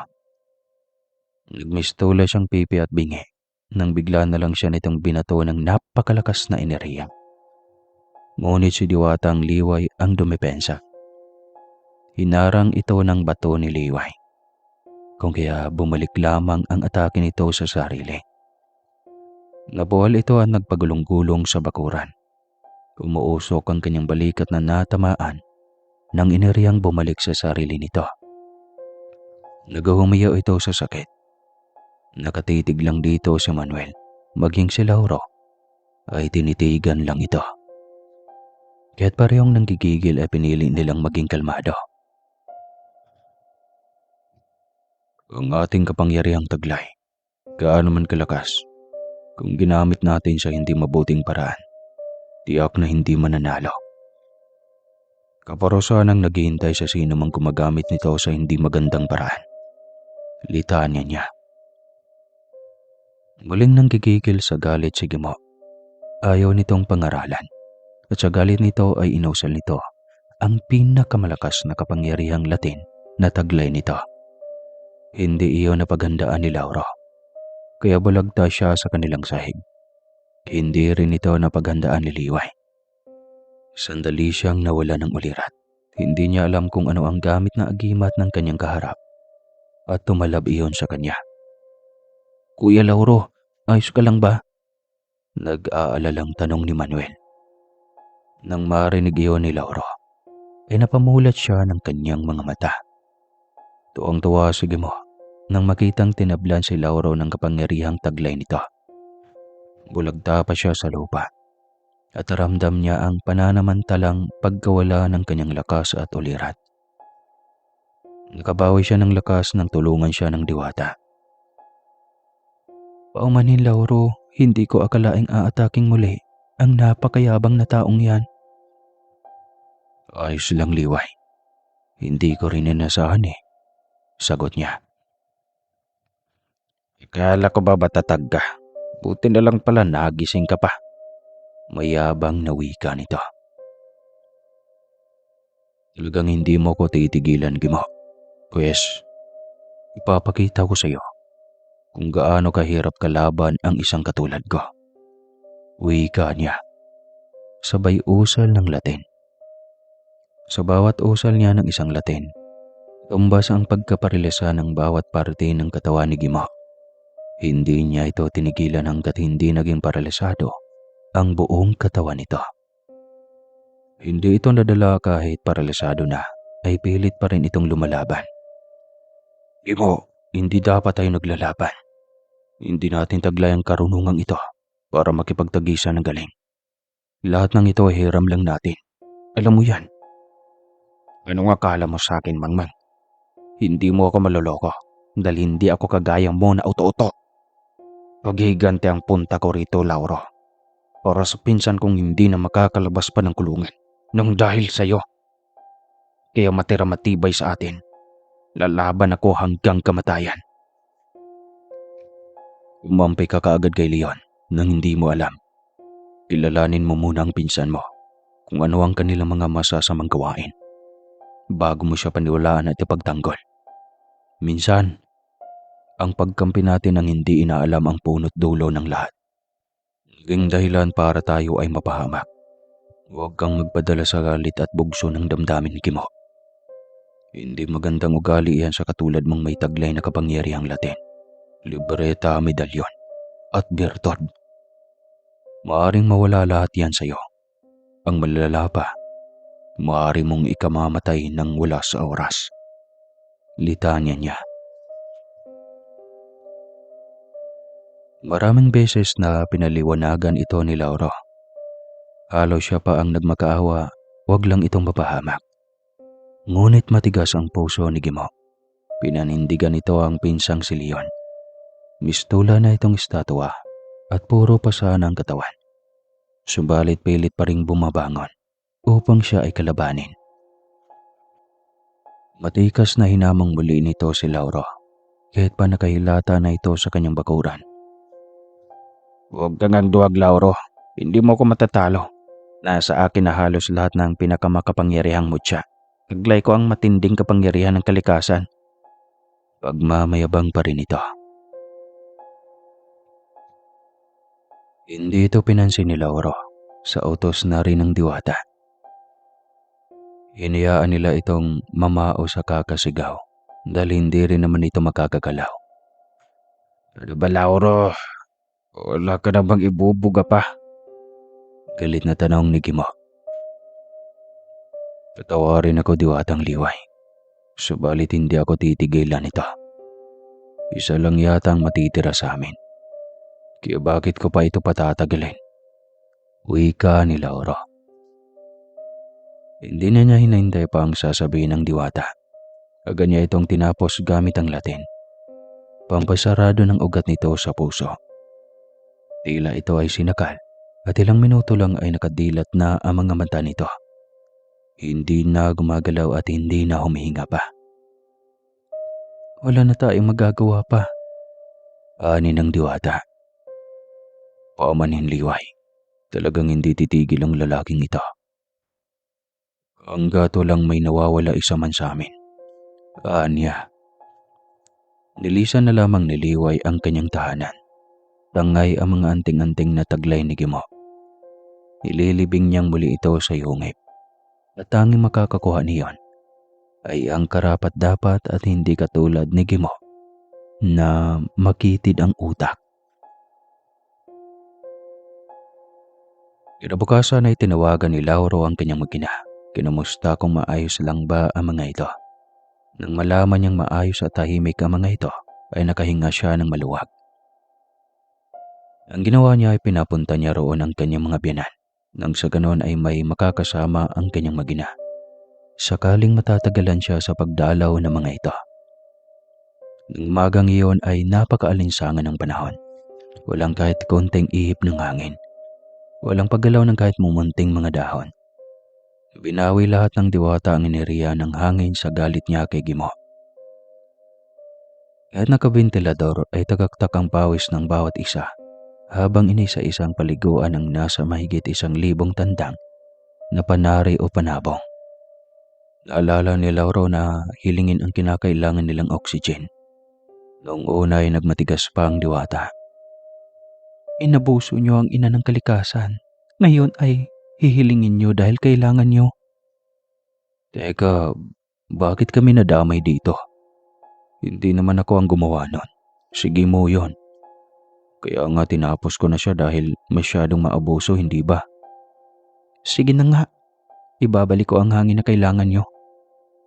Nagmistula siyang pipi at bingi nang bigla na lang siya nitong binato ng napakalakas na enerhiya. Ngunit si Diwatang Liway ang dumepensa. Hinarang ito ng bato ni Liway. Kung kaya bumalik lamang ang atake nito sa sarili. Nabuhal ito at nagpagulong-gulong sa bakuran. Umuusok ang kanyang balikat na natamaan ng enerhiyang bumalik sa sarili nito. Naghuhumiyaw ito sa sakit. Nakatitig lang dito si Manuel, maging si Lauro, ay tinitigan lang ito. Kaya't parehong nanggigigil ay pinili nilang maging kalmado. Ang ating kapangyarihang taglay, gaano man kalakas, kung ginamit natin sa hindi mabuting paraan, tiyak na hindi mananalo. Kaparusahan ang naghihintay sa sino mang gumagamit nito sa hindi magandang paraan. Litanya niya. Muling nanggigigil sa galit si Gimo. Ayaw nitong pangaralan. At sa galit nito ay inusal nito ang pinakamalakas na kapangyarihang Latin na taglay nito. Hindi iyon napaghandaan ni Lauro. Kaya bulagta siya sa kanilang sahig. Hindi rin ito napaghandaan ni Liway. Sandali siyang nawala ng ulirat. Hindi niya alam kung ano ang gamit na agimat ng kanyang kaharap. At tumalab iyon sa kanya. "Kuya Lauro, ayos ka lang ba?" Nag-aalalang tanong ni Manuel. Nang marinig iyon ni Lauro, ay napamulat siya ng kanyang mga mata. Tuwang-tuwa si Gimo nang makitang tinablan si Lauro ng kapangyarihang taglay nito. Bulagta pa siya sa lupa at ramdam niya ang pananamantalang pagkawala ng kanyang lakas at ulirat. Nakabawi siya ng lakas nang tulungan siya ng diwata. "Paumanhin, Lauro, hindi ko akalaing aataking muli ang napakayabang na taong yan." "Ayos lang, Liway. Hindi ko rin inasahan eh," sagot niya. Akala ko ba matatag ka? Buti na lang pala nagising ka pa. Mayabang na wika nito. "Talagang hindi mo ko titigilan, Gimo. Pwes, ipapakita ko sa iyo kung gaano kahirap kalaban ang isang katulad ko." Wika niya. Sabay usal ng Latin. Sa bawat usal niya ng isang Latin, tumbas ang pagkaparilisa ng bawat parte ng katawan ni Gimo. Hindi niya ito tinigilan hanggat hindi naging paralisado ang buong katawan nito. Hindi ito nadala kahit paralisado na, ay pilit pa rin itong lumalaban. "Gimo, hindi dapat tayo naglalaban. Hindi natin taglay ang karunungang ito para makipagtagisan ng galing. Lahat ng ito ay hiram lang natin. Alam mo yan." Anong akala mo sa akin, Mangmang? Hindi mo ako maloloko dahil hindi ako kagaya mo na uto-uto. Paghiganti ang punta ko rito, Lauro. Para sa pinsan kong hindi na makakalabas pa ng kulungan nang dahil sa'yo. Kaya matira matibay sa atin. Lalaban ako hanggang kamatayan. Umampi ka kaagad kay Leon nang hindi mo alam. Kilalanin mo muna ang pinsan mo kung ano ang kanilang mga masasamang gawain bago mo siya paniwalaan at ipagtanggol. Minsan, ang pagkampi natin ang hindi inaalam ang punot dulo ng lahat. Naging dahilan para tayo ay mapahamak. Huwag kang magpadala sa galit at bugso ng damdamin, Kimo. Hindi magandang ugali yan sa katulad mong may taglay na kapangyarihang Latin, libreta, medalyon, at birtod. Maaring mawala lahat yan sa'yo. Ang malala pa, maaari mong ikamamatay ng wala sa oras. Litanya niya. Maraming beses na pinaliwanagan ito ni Lauro. Halos siya pa ang nagmakaawa, wag lang itong mapahamak. Ngunit matigas ang puso ni Gimo. Pinanindigan ito ang pinsang si Leon. Mistula na itong estatwa at puro pasa ng katawan. Subalit pilit pa ring bumabangon upang siya ay kalabanin. Matikas na hinamang muli nito si Lauro, kahit pa nakahilata na ito sa kanyang bakuran. Huwag kang duwag, Lauro. Hindi mo ko matatalo. Nasa akin na halos lahat ng pinakamakapangyarihang mutya. Kaglay ko ang matinding kapangyarihan ng kalikasan. Pagmamayabang pa rin ito. Hindi ito pinansin ni Lauro sa utos na rin ng diwata. Hinayaan nila itong mamao sa kakasigaw dahil hindi rin naman ito makakagalaw. Ano ba, Lauro? Wala ka na bang ibubuga pa? Galit na tanong ni Gimo. Patawarin ako, diwatang liway. Subalit hindi ako titigilan ito. Isa lang yata ang matitira sa amin. Kaya bakit ko pa ito patatagalin? Wika ni Lauro. Hindi na niya hinahintay pa ang sasabihin ng diwata. Agad niya itong tinapos gamit ang Latin. Pampasarado ng ugat nito sa puso. Tila ito ay sinakal at ilang minuto lang ay nakadilat na ang mga mata nito. Hindi na gumagalaw at hindi na humihinga pa. Wala na tayong magagawa pa. Ani ng diwata. Paumanhin, liway. Talagang hindi titigil ang lalaking ito. Hangga't walang may nawawala isa man sa amin. Anya. Nilisan na lamang ni Liway ang kanyang tahanan. Tangay ang mga anting-anting na taglay ni Gimo. Nililibing niyang muli ito sa yungib. At tanging makakakuha niyon ay ang karapat-dapat at hindi katulad ni Gimo na makitid ang utak. Kinabukasan ay tinawagan ni Lauro ang kanyang mag-ina. Kinumusta kung maayos lang ba ang mga ito. Nang malaman niyang maayos at tahimik ang mga ito, ay nakahinga siya ng maluwag. Ang ginawa niya ay pinapunta niya roon ang kanyang mga biyanan, nang sa ganon ay may makakasama ang kanyang mag-ina. Sakaling matatagalan siya sa pagdalaw ng mga ito. Nang umagang iyon ay napakaalinsangan ng panahon. Walang kahit konting ihip ng hangin. Walang paggalaw ng kahit mumunting mga dahon. Binawi lahat ng diwata ang enerhiya ng hangin sa galit niya kay Gimo. Kahit nakabentilador ay tagaktak ang pawis ng bawat isa habang inisa-isang paliguan ang nasa mahigit 1,000 tandang na panari o panabong. Naalala ni Lauro na hilingin ang kinakailangan nilang oxygen. Noong una ay nagmatigas pa ang diwata. Inabuso niyo ang ina ng kalikasan. Ngayon ay hihilingin niyo dahil kailangan niyo. Teka, bakit kami nadamay dito? Hindi naman ako ang gumawa nun. Sige mo yon. Kaya nga tinapos ko na siya dahil masyadong maabuso, hindi ba? Sige na nga. Ibabalik ko ang hangin na kailangan niyo.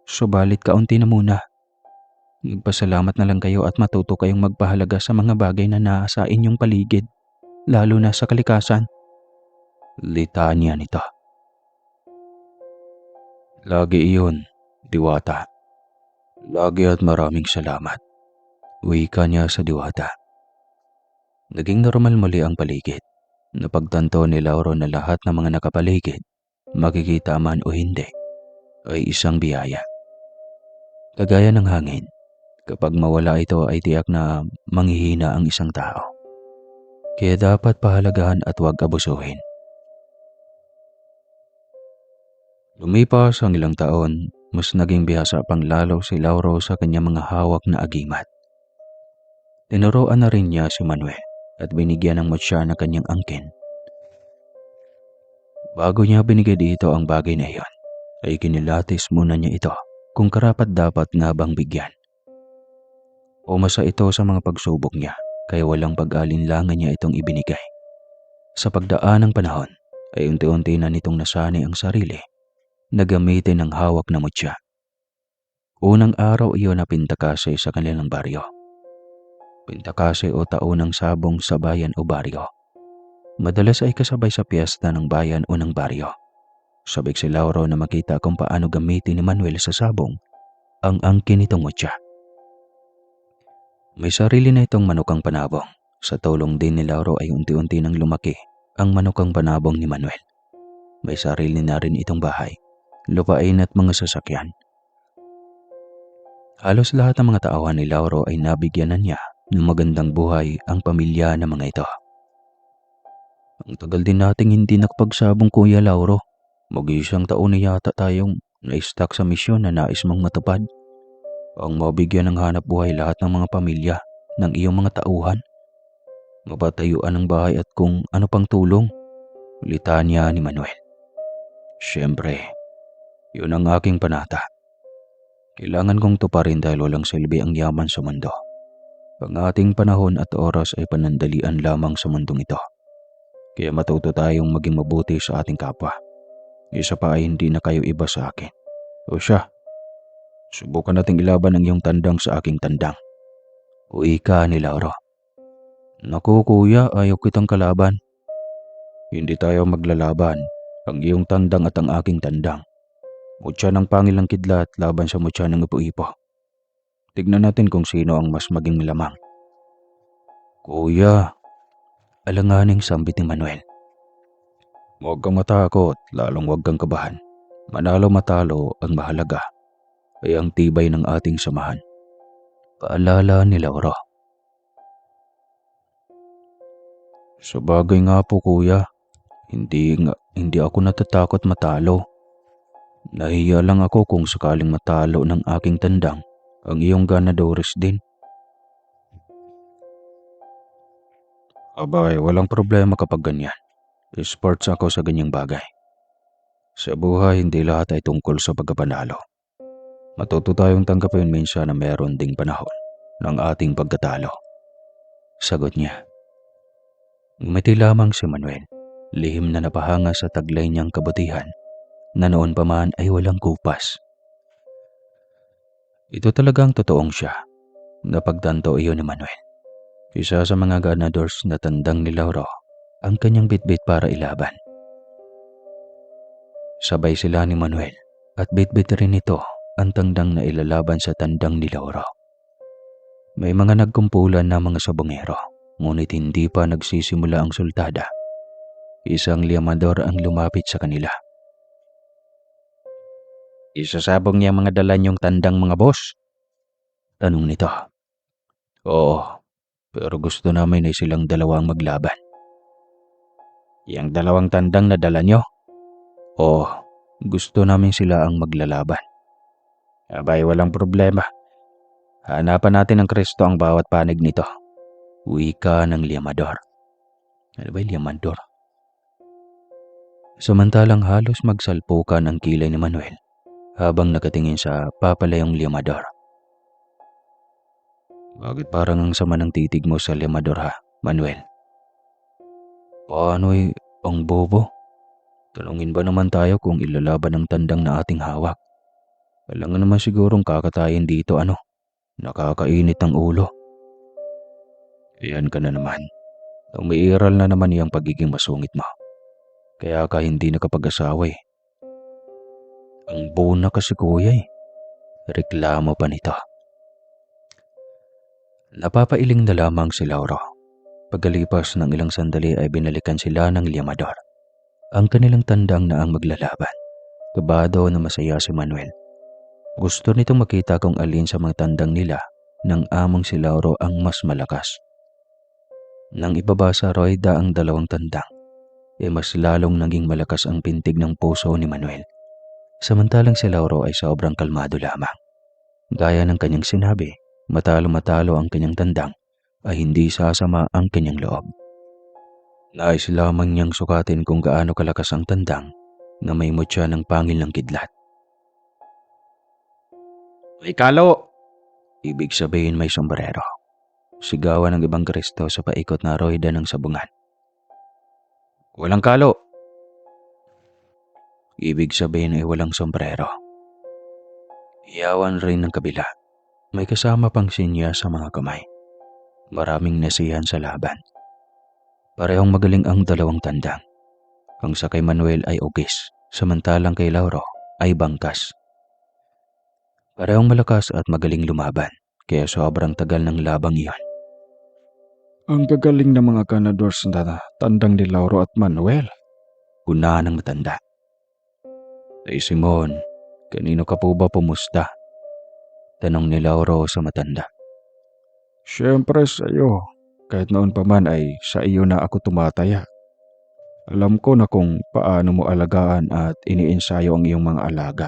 Subalit kaunti na muna. Magpasalamat na lang kayo at matuto kayong magpahalaga sa mga bagay na nasa inyong paligid, lalo na sa kalikasan. Litanya nito. Lagi iyon, diwata. Lagi at maraming salamat. Wika niya sa diwata. Naging normal muli ang paligid. Napagtanto ni Lauro na lahat ng mga nakapaligid, makikita man o hindi, ay isang biyaya. Kagaya ng hangin, kapag mawala ito ay tiyak na manghihina ang isang tao. Kaya dapat pahalagahan at huwag abusuhin. Lumipas ang ilang taon, mas naging bihasa pang lalo si Lauro sa kanyang mga hawak na agimat. Tinuruan na rin niya si Manuel at binigyan ng mutya na kanyang angkin. Bago niya binigay dito ang bagay na iyon, ay kinilatis muna niya ito kung karapat dapat nga bang bigyan. Umasa ito sa mga pagsubok niya kaya walang pag-alinlangan niya itong ibinigay. Sa pagdaan ng panahon ay unti-unti na nitong nasanay ang sarili na gamitin ang hawak na mutya. Unang araw iyon na pintakase sa kanilang baryo. Pintakase o taunang sabong sa bayan o baryo. Madalas ay kasabay sa piyesta ng bayan o ng baryo. Sabik si Lauro na makita kung paano gamitin ni Manuel sa sabong ang angkin nitong mutya. May sarili na itong manukang panabong. Sa tulong din ni Lauro ay unti-unti nang lumaki ang manukang panabong ni Manuel. May sarili na rin itong bahay, lupain at mga sasakyan. Halos lahat ng mga tauhan ni Lauro ay nabigyan na niya ng magandang buhay ang pamilya ng mga ito. Ang tagal din nating hindi nakapagsabong, Kuya Lauro. Mag-isang taon na yata tayong na-stuck sa misyon na nais mong matupad. Ang mabigyan ng hanap buhay lahat ng mga pamilya ng iyong mga tauhan. Mapatayuan ng bahay at kung ano pang tulong. Litanya ni Manuel. Siyempre, yun ang aking panata. Kailangan kong tuparin dahil walang silbi ang yaman sa mundo. Ang ating panahon at oras ay panandalian lamang sa mundong ito. Kaya matuto tayong maging mabuti sa ating kapwa. Isa pa ay hindi na kayo iba sa akin. O siya, subukan nating ilaban ang iyong tandang sa aking tandang. Uwi ka ni Lauro. Naku kuya, ayaw kitang kalaban. Hindi tayo maglalaban. Ang iyong tandang at ang aking tandang. Mutya ng pangilang kidlat laban sa mutya ng ipo-ipo. Tignan natin kung sino ang mas maging lamang. Kuya, alanganing sambit ni Manuel. Huwag kang matakot, lalong huwag kang kabahan. Manalo matalo ang mahalaga ay ang tibay ng ating samahan. Paalala ni Lauro. Sa bagay nga po kuya, hindi ako natatakot matalo. Nahiya lang ako kung sakaling matalo ng aking tandang ang iyong ganadores din. Abay, walang problema kapag ganyan. Sports ako sa ganyang bagay. Sa buhay, hindi lahat ay tungkol sa pagkapanalo. Matuto tayong tanggapin minsan na meron ding panahon ng ating pagkatalo. Sagot niya. Ngumiti lamang si Manuel, lihim na napahanga sa taglay niyang kabutihan na noon pa man ay walang kupas. Ito talagang totoong siya. Napagtanto iyon ni Manuel. Isa sa mga ganadors na tandang ni Lauro ang kanyang bitbit para ilaban. Sabay sila ni Manuel at bitbit rin ito ang tandang na ilalaban sa tandang ni Lauro. May mga nagkumpulan na mga sabongero, ngunit hindi pa nagsisimula ang sultada. Isang liamador ang lumapit sa kanila. Isasabong niya mga dala niyong tandang mga boss? Tanong nito. Oo, pero gusto namin ay silang dalawang maglaban. Yang dalawang tandang na dala niyo? Oo, gusto namin sila ang maglalaban. Abay, walang problema. Hanapan natin ng Kristo ang bawat panig nito. Wika ng liamador. Ano ba liamador? Samantalang halos magsalpukan ang kilay ni Manuel habang nakatingin sa papalayong liamador. Bakit parang ang sama ng titig mo sa liamador ha, Manuel? Paano'y ang bobo? Tanungin ba naman tayo kung ilalaban ang tandang na ating hawak? Kailangan naman sigurong kakatayin dito ano? Nakakainit ang ulo. Iyan ka na naman. Umiiral na naman iyang pagiging masungit mo. Kaya ka hindi nakapag-asawa eh. Ang bona kasi kuya eh. Reklamo pa nito. Napapailing na lamang si Lauro. Pagkalipas ng ilang sandali ay binalikan sila ng liamador. Ang kanilang tandang na ang maglalaban. Kabado na masaya si Manuel. Gusto nitong makita kung alin sa mga tandang nila ng among si Lauro ang mas malakas. Nang ibabasa Roida ang dalawang tandang, mas lalong naging malakas ang pintig ng puso ni Manuel. Samantalang si Lauro ay sobrang kalmado lamang. Gaya ng kanyang sinabi, matalo-matalo ang kanyang tandang ay hindi sasama ang kanyang loob. Nais lamang niyang sukatin kung gaano kalakas ang tandang na may mutya ng pangil ng kidlat. May kalo! Ibig sabihin may sombrero. Sigawan ng ibang Kristo sa paikot na Roida ng sabungan. Walang kalo! Ibig sabihin ay walang sombrero. Iyawan rin ng kabila. May kasama pang sinya sa mga kamay. Maraming nasihan sa laban. Parehong magaling ang dalawang tandang. Ang sa kay Manuel ay ugis, samantalang kay Lauro ay bangkas. Parehong malakas at magaling lumaban, kaya sobrang tagal ng labang iyon. Ang gagaling ng mga kanadors na tandang ni Lauro at Manuel. Una ng matanda. Ay Simon, kanino ka po ba pumusta? Tanong ni Lauro sa matanda. Siyempre sa iyo. Kahit noon pa man ay sa iyo na ako tumataya. Alam ko na kung paano mo alagaan at iniensayo ang iyong mga alaga.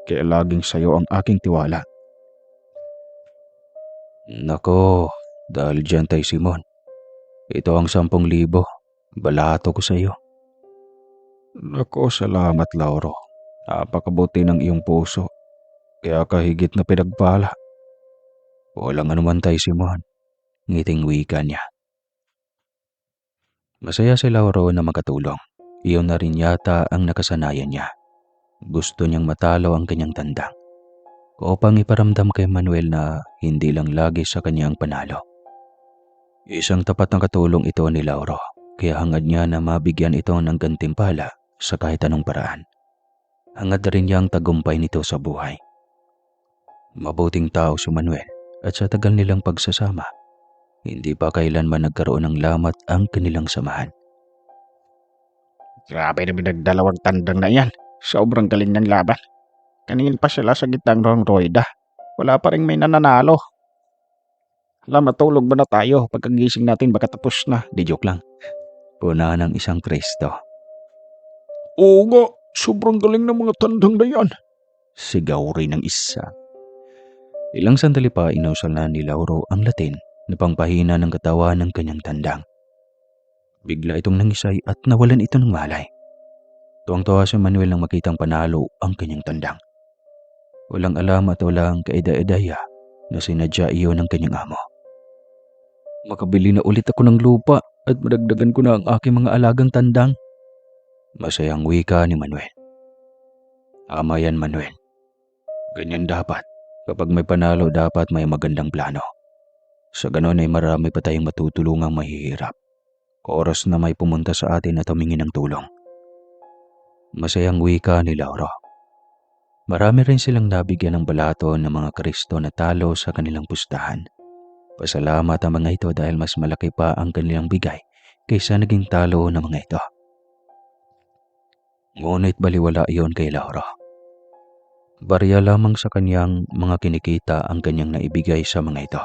Kaya laging sa iyo ang aking tiwala. Nako, dahil dyan tay Simon. Ito ang 10,000. Balato ko sa iyo. Nako, salamat Lauro. Napakabuti ng iyong puso. Kaya kahigit na pinagpala. Walang anuman tay Simon. Ngiting wika niya. Masaya si Lauro na makatulong. Iyon na rin yata ang nakasanayan niya. Gusto niyang matalo ang kanyang tandang. Upang iparamdam kay Manuel na hindi lang lagi sa kanyang panalo. Isang tapat na katulong ito ni Lauro, kaya hangad niya na mabigyan ito ng gantimpala sa kahit anong paraan. Hangad rin niya ang tagumpay nito sa buhay. Mabuting tao si Manuel at sa tagal nilang pagsasama, hindi pa kailanman nagkaroon ng lamat ang kanilang samahan. Grabe na pinagdalawang tandang na yan. Sobrang galing ng laban. Kanina pa sila sa gitnang ng Roida. Wala pa rin may nananalo. Matulog ba na tayo? Pagkagising natin baka tapos na. Di joke lang. Puna ng isang Kristo. Oo nga, sobrang galing ng mga tandang na yan. Sigaw rin ng isa. Ilang sandali pa inusal na ni Lauro ang Latin na pangpahina ng katawan ng kanyang tandang. Bigla itong nangisay at nawalan ito ng malay. Tuwang-tuwa si Manuel nang makitang panalo ang kanyang tandang. Walang alam at walang kaida-idaya na sinadya iyon ng kanyang amo. Makabili na ulit ako ng lupa at madagdagan ko na ang aking mga alagang tandang. Masayang wika ni Manuel. Tama yan, Manuel. Ganyan dapat. Kapag may panalo, dapat may magandang plano. Sa ganon ay marami pa tayong matutulungang mahihirap. Oras na may pumunta sa atin at humingi ng tulong. Masayang wika ni Lauro. Marami rin silang nabigyan ng balato ng mga Kristo na talo sa kanilang pustahan. Pasalamat ang mga ito dahil mas malaki pa ang kanilang bigay kaysa naging talo ng mga ito. Ngunit baliwala iyon kay Lauro. Barya lamang sa kanyang mga kinikita ang kanyang naibigay sa mga ito.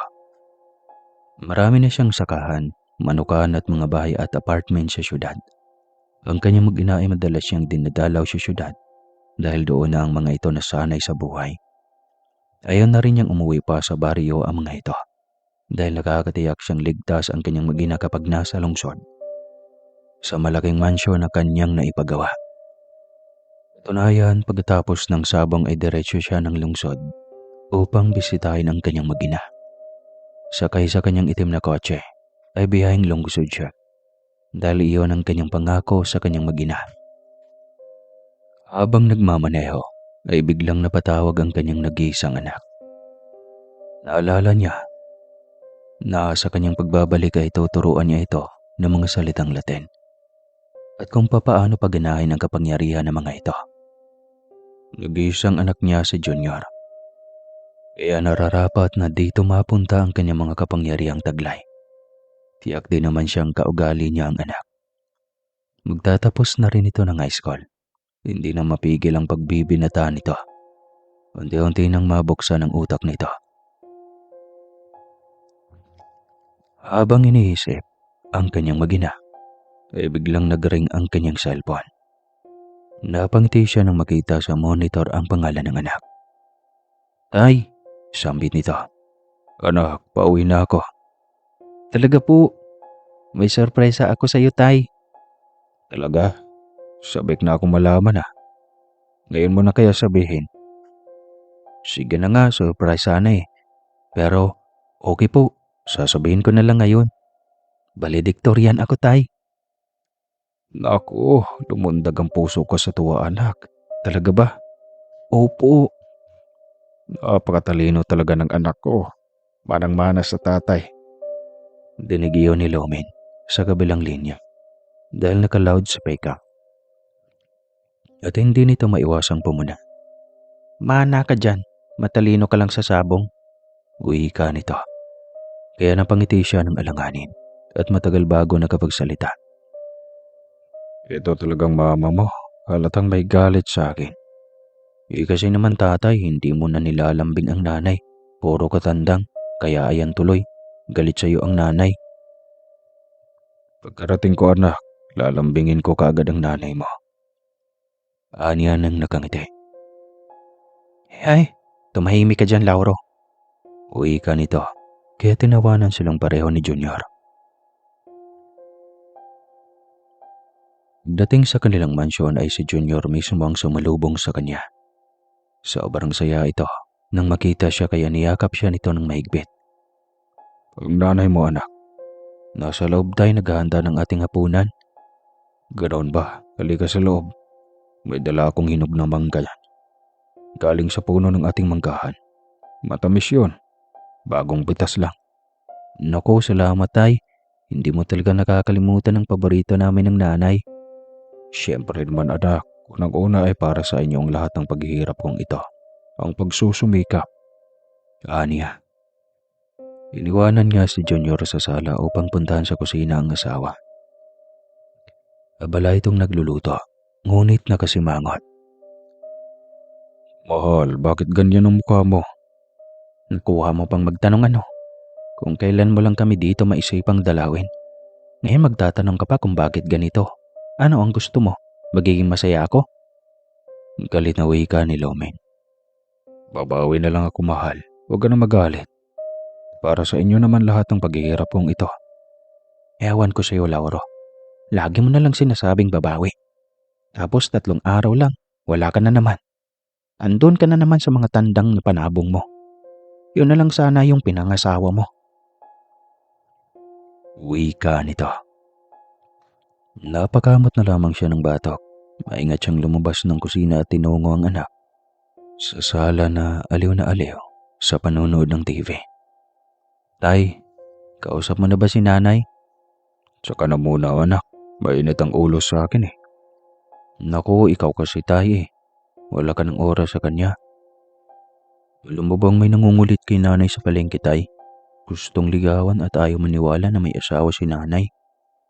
Marami na siyang sakahan, manukan at mga bahay at apartment sa syudad. Ang kanyang mag-ina ay madalas siyang dinadalaw sa syudad dahil doon na ang mga ito nasanay sa buhay. Ayaw na rin niyang umuwi pa sa baryo ang mga ito dahil nakakatiyak siyang ligtas ang kanyang mag-ina kapag nasa lungsod sa malaking mansyon na kanyang naipagawa. Tunayan, pagkatapos ng sabong ay diretso siya ng lungsod upang bisitahin ang kanyang mag-ina. Sakay sa kanyang itim na kotse ay biyaheng lungsod siya dahil iyon ang kanyang pangako sa kanyang mag-ina. Habang nagmamaneho ay biglang napatawag ang kanyang nag-iisang anak. Naalala niya na sa kanyang pagbabalik ay tuturuan niya ito ng mga salitang Latin at kung papaano paganahin ang kapangyarihan ng mga ito. Nag-iisang anak niya si Junior. Kaya nararapat na dito mapunta ang kanyang mga kapangyarihang taglay. Tiyak din naman siyang kaugali niya ang anak. Magtatapos na rin ito ng high school. Hindi na mapigil ang pagbibinata nito. Unti-unti nang mabuksan ang utak nito. Habang iniisip, ang kanyang magina, ay biglang nag-ring ang kanyang cellphone. Napangiti siya nang makita sa monitor ang pangalan ng anak. "Tay," sambit nito. Anak, pauwi na ako. "Talaga po, may sorpresa ako sa iyo, Tay." Talaga? Sabik na akong malaman ah. Ngayon mo na kaya sabihin? "Sige na nga, surprise sana eh. Pero okay po, sasabihin ko na lang ngayon. Valedictorian ako, Tay." Naku, lumundag ang puso ko sa tuwa anak. Talaga ba? "Opo." Napakatalino talaga ng anak ko. Manang-mana sa tatay. Dinig iyon ni Lomin sa kabilang linya dahil naka-loudspeaker at hindi nito maiwasang pumuna. "Mana ka dyan, matalino ka lang sa sabong." Wika nito. Kaya napangiti siya ng alanganin at matagal bago nakapagsalita. Ito talagang mama mo. Halatang may galit sa akin. Kasi naman tatay, hindi mo na nilalambing ang nanay. Puro katandang, kaya ayan tuloy. Galit sa iyo ang nanay. Pagkarating ko anak, lalambingin ko kaagad ang nanay mo. Aniya nang nakangiti. "Ay, tumahimik ka dyan, Lauro." Wika nito. Kaya tinawanan silang pareho ni Junior. Dating sa kanilang mansyon ay si Junior mismo ang sumalubong sa kanya. Sobrang saya ito nang makita siya kaya niyakap siya nito ng mahigpit. Ang nanay mo anak. "Nasa loob tayo naghahanda ng ating hapunan." Ganoon ba? Halika sa loob. May dala akong hinog na mangga yan. Galing sa puno ng ating manggahan. Matamis yun. Bagong bitas lang. "Naku, salamat tay. Hindi mo talaga nakakalimutan ang paborito namin ng nanay." Siyempre naman anak, unang-una ay para sa inyo ang lahat ng paghihirap kong ito. Ang pagsusumikap. Aniya. Iniwanan nga si Junior sa sala upang puntahan sa kusina ang asawa. Abala itong nagluluto, ngunit nakasimangot. Mahal, bakit ganyan ang mukha mo? Nakuha mo pang magtanong ano? Kung kailan mo lang kami dito maisipang dalawin. Ngayon magtatanong ka pa kung bakit ganito. Ano ang gusto mo? Magiging masaya ako? Galit na wika ni Lomen. Babawi na lang ako mahal. Huwag ka na magalit. Para sa inyo naman lahat ng paghihirap kong ito. Ewan ko sa iyo, Lauro. Lagi mo na lang sinasabing babawi. Tapos 3 araw lang, wala ka na naman. Andun ka na naman sa mga tandang na panabong mo. Yun na lang sana yung pinangasawa mo. Wika nito. Napakamot na lamang siya ng batok. Maingat siyang lumabas ng kusina at tinungo ang anak sa sala na aliw sa panunood ng TV. "Tay, kausap mo na ba si nanay?" Tsaka na muna anak. Mainit ang ulo sa akin eh. "Naku, ikaw kasi tay eh. Wala ka ng oras sa kanya." "Alam mo bang may nangungulit kay nanay sa palengke, tay? Gustong ligawan at ayaw maniwala na may asawa si nanay.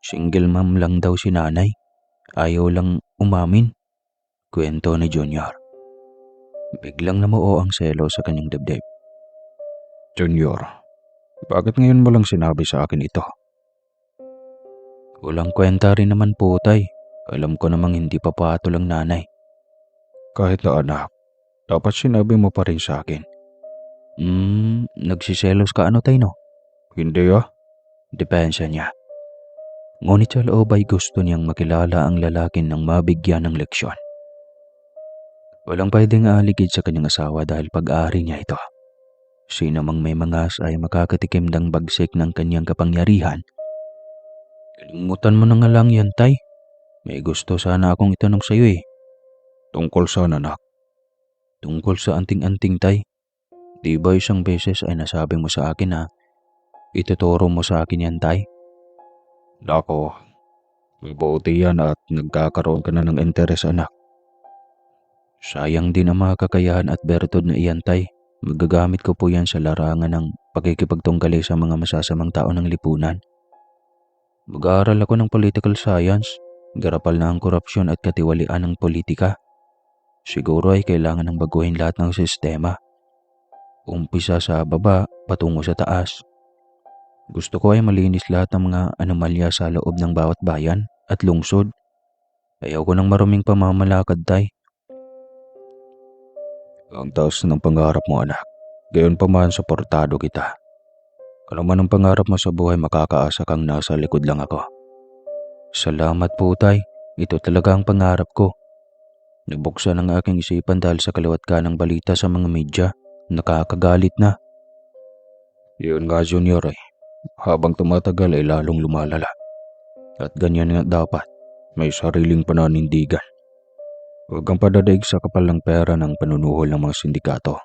Single mom lang daw si nanay. Ayaw lang umamin." Kwento ni Junior. Biglang namuo ang selo sa kanyang dibdib. Junior, bakit ngayon mo lang sinabi sa akin ito? "Walang kwenta rin naman po, tay. Alam ko namang hindi pa patol ang nanay." Kahit na anak, dapat sinabi mo pa rin sa akin. Nagsiselos ka ano, tay, no? Hindi ah. Depensa niya. Ngunit sa loob ay gusto niyang makilala ang lalaki nang mabigyan ng leksyon. Walang pwedeng aaligid sa kanyang asawa dahil pag-aari niya ito. Sino mang may mangas ay makakatikim ng bagsik ng kanyang kapangyarihan. "Kalimutan mo na nga lang yan, tay. May gusto sana akong itanong sa iyo eh." Tungkol saan anak? "Tungkol sa anting-anting, tay. Di ba isang beses ay nasabi mo sa akin na ituturo mo sa akin yan, tay?" Nako, mabuti yan at nagkakaroon ka na ng interes anak. "Sayang din ang mga kakayahan at bertud na iyan, tay. Magagamit ko po yan sa larangan ng pakikipagtunggali sa mga masasamang tao ng lipunan. Mag-aaral ako ng political science. Garapal na ang korupsyon at katiwalian ng politika. Siguro ay kailangan ng baguhin lahat ng sistema. Umpisa sa baba patungo sa taas." Gusto ko ay malinis lahat ng mga anomalya sa loob ng bawat bayan at lungsod. Ayaw ko ng maruming pamamalakad, tay. Ang taas ng pangarap mo, anak. Gayon pa man, suportado kita. Ano man ang pangarap mo sa buhay, makakaasa kang nasa likod lang ako. Salamat po, tay. Ito talaga ang pangarap ko. Nabuksan ang aking isipan dahil sa kaliwat ka ng balita sa mga media. Nakakagalit na. Yun nga, Junior, eh. Habang tumatagal ay lalong lumalala. At ganyan nga dapat. May sariling pananindigan. Huwag kang padadaig sa kapal ng pera ng panunuhol ng mga sindikato.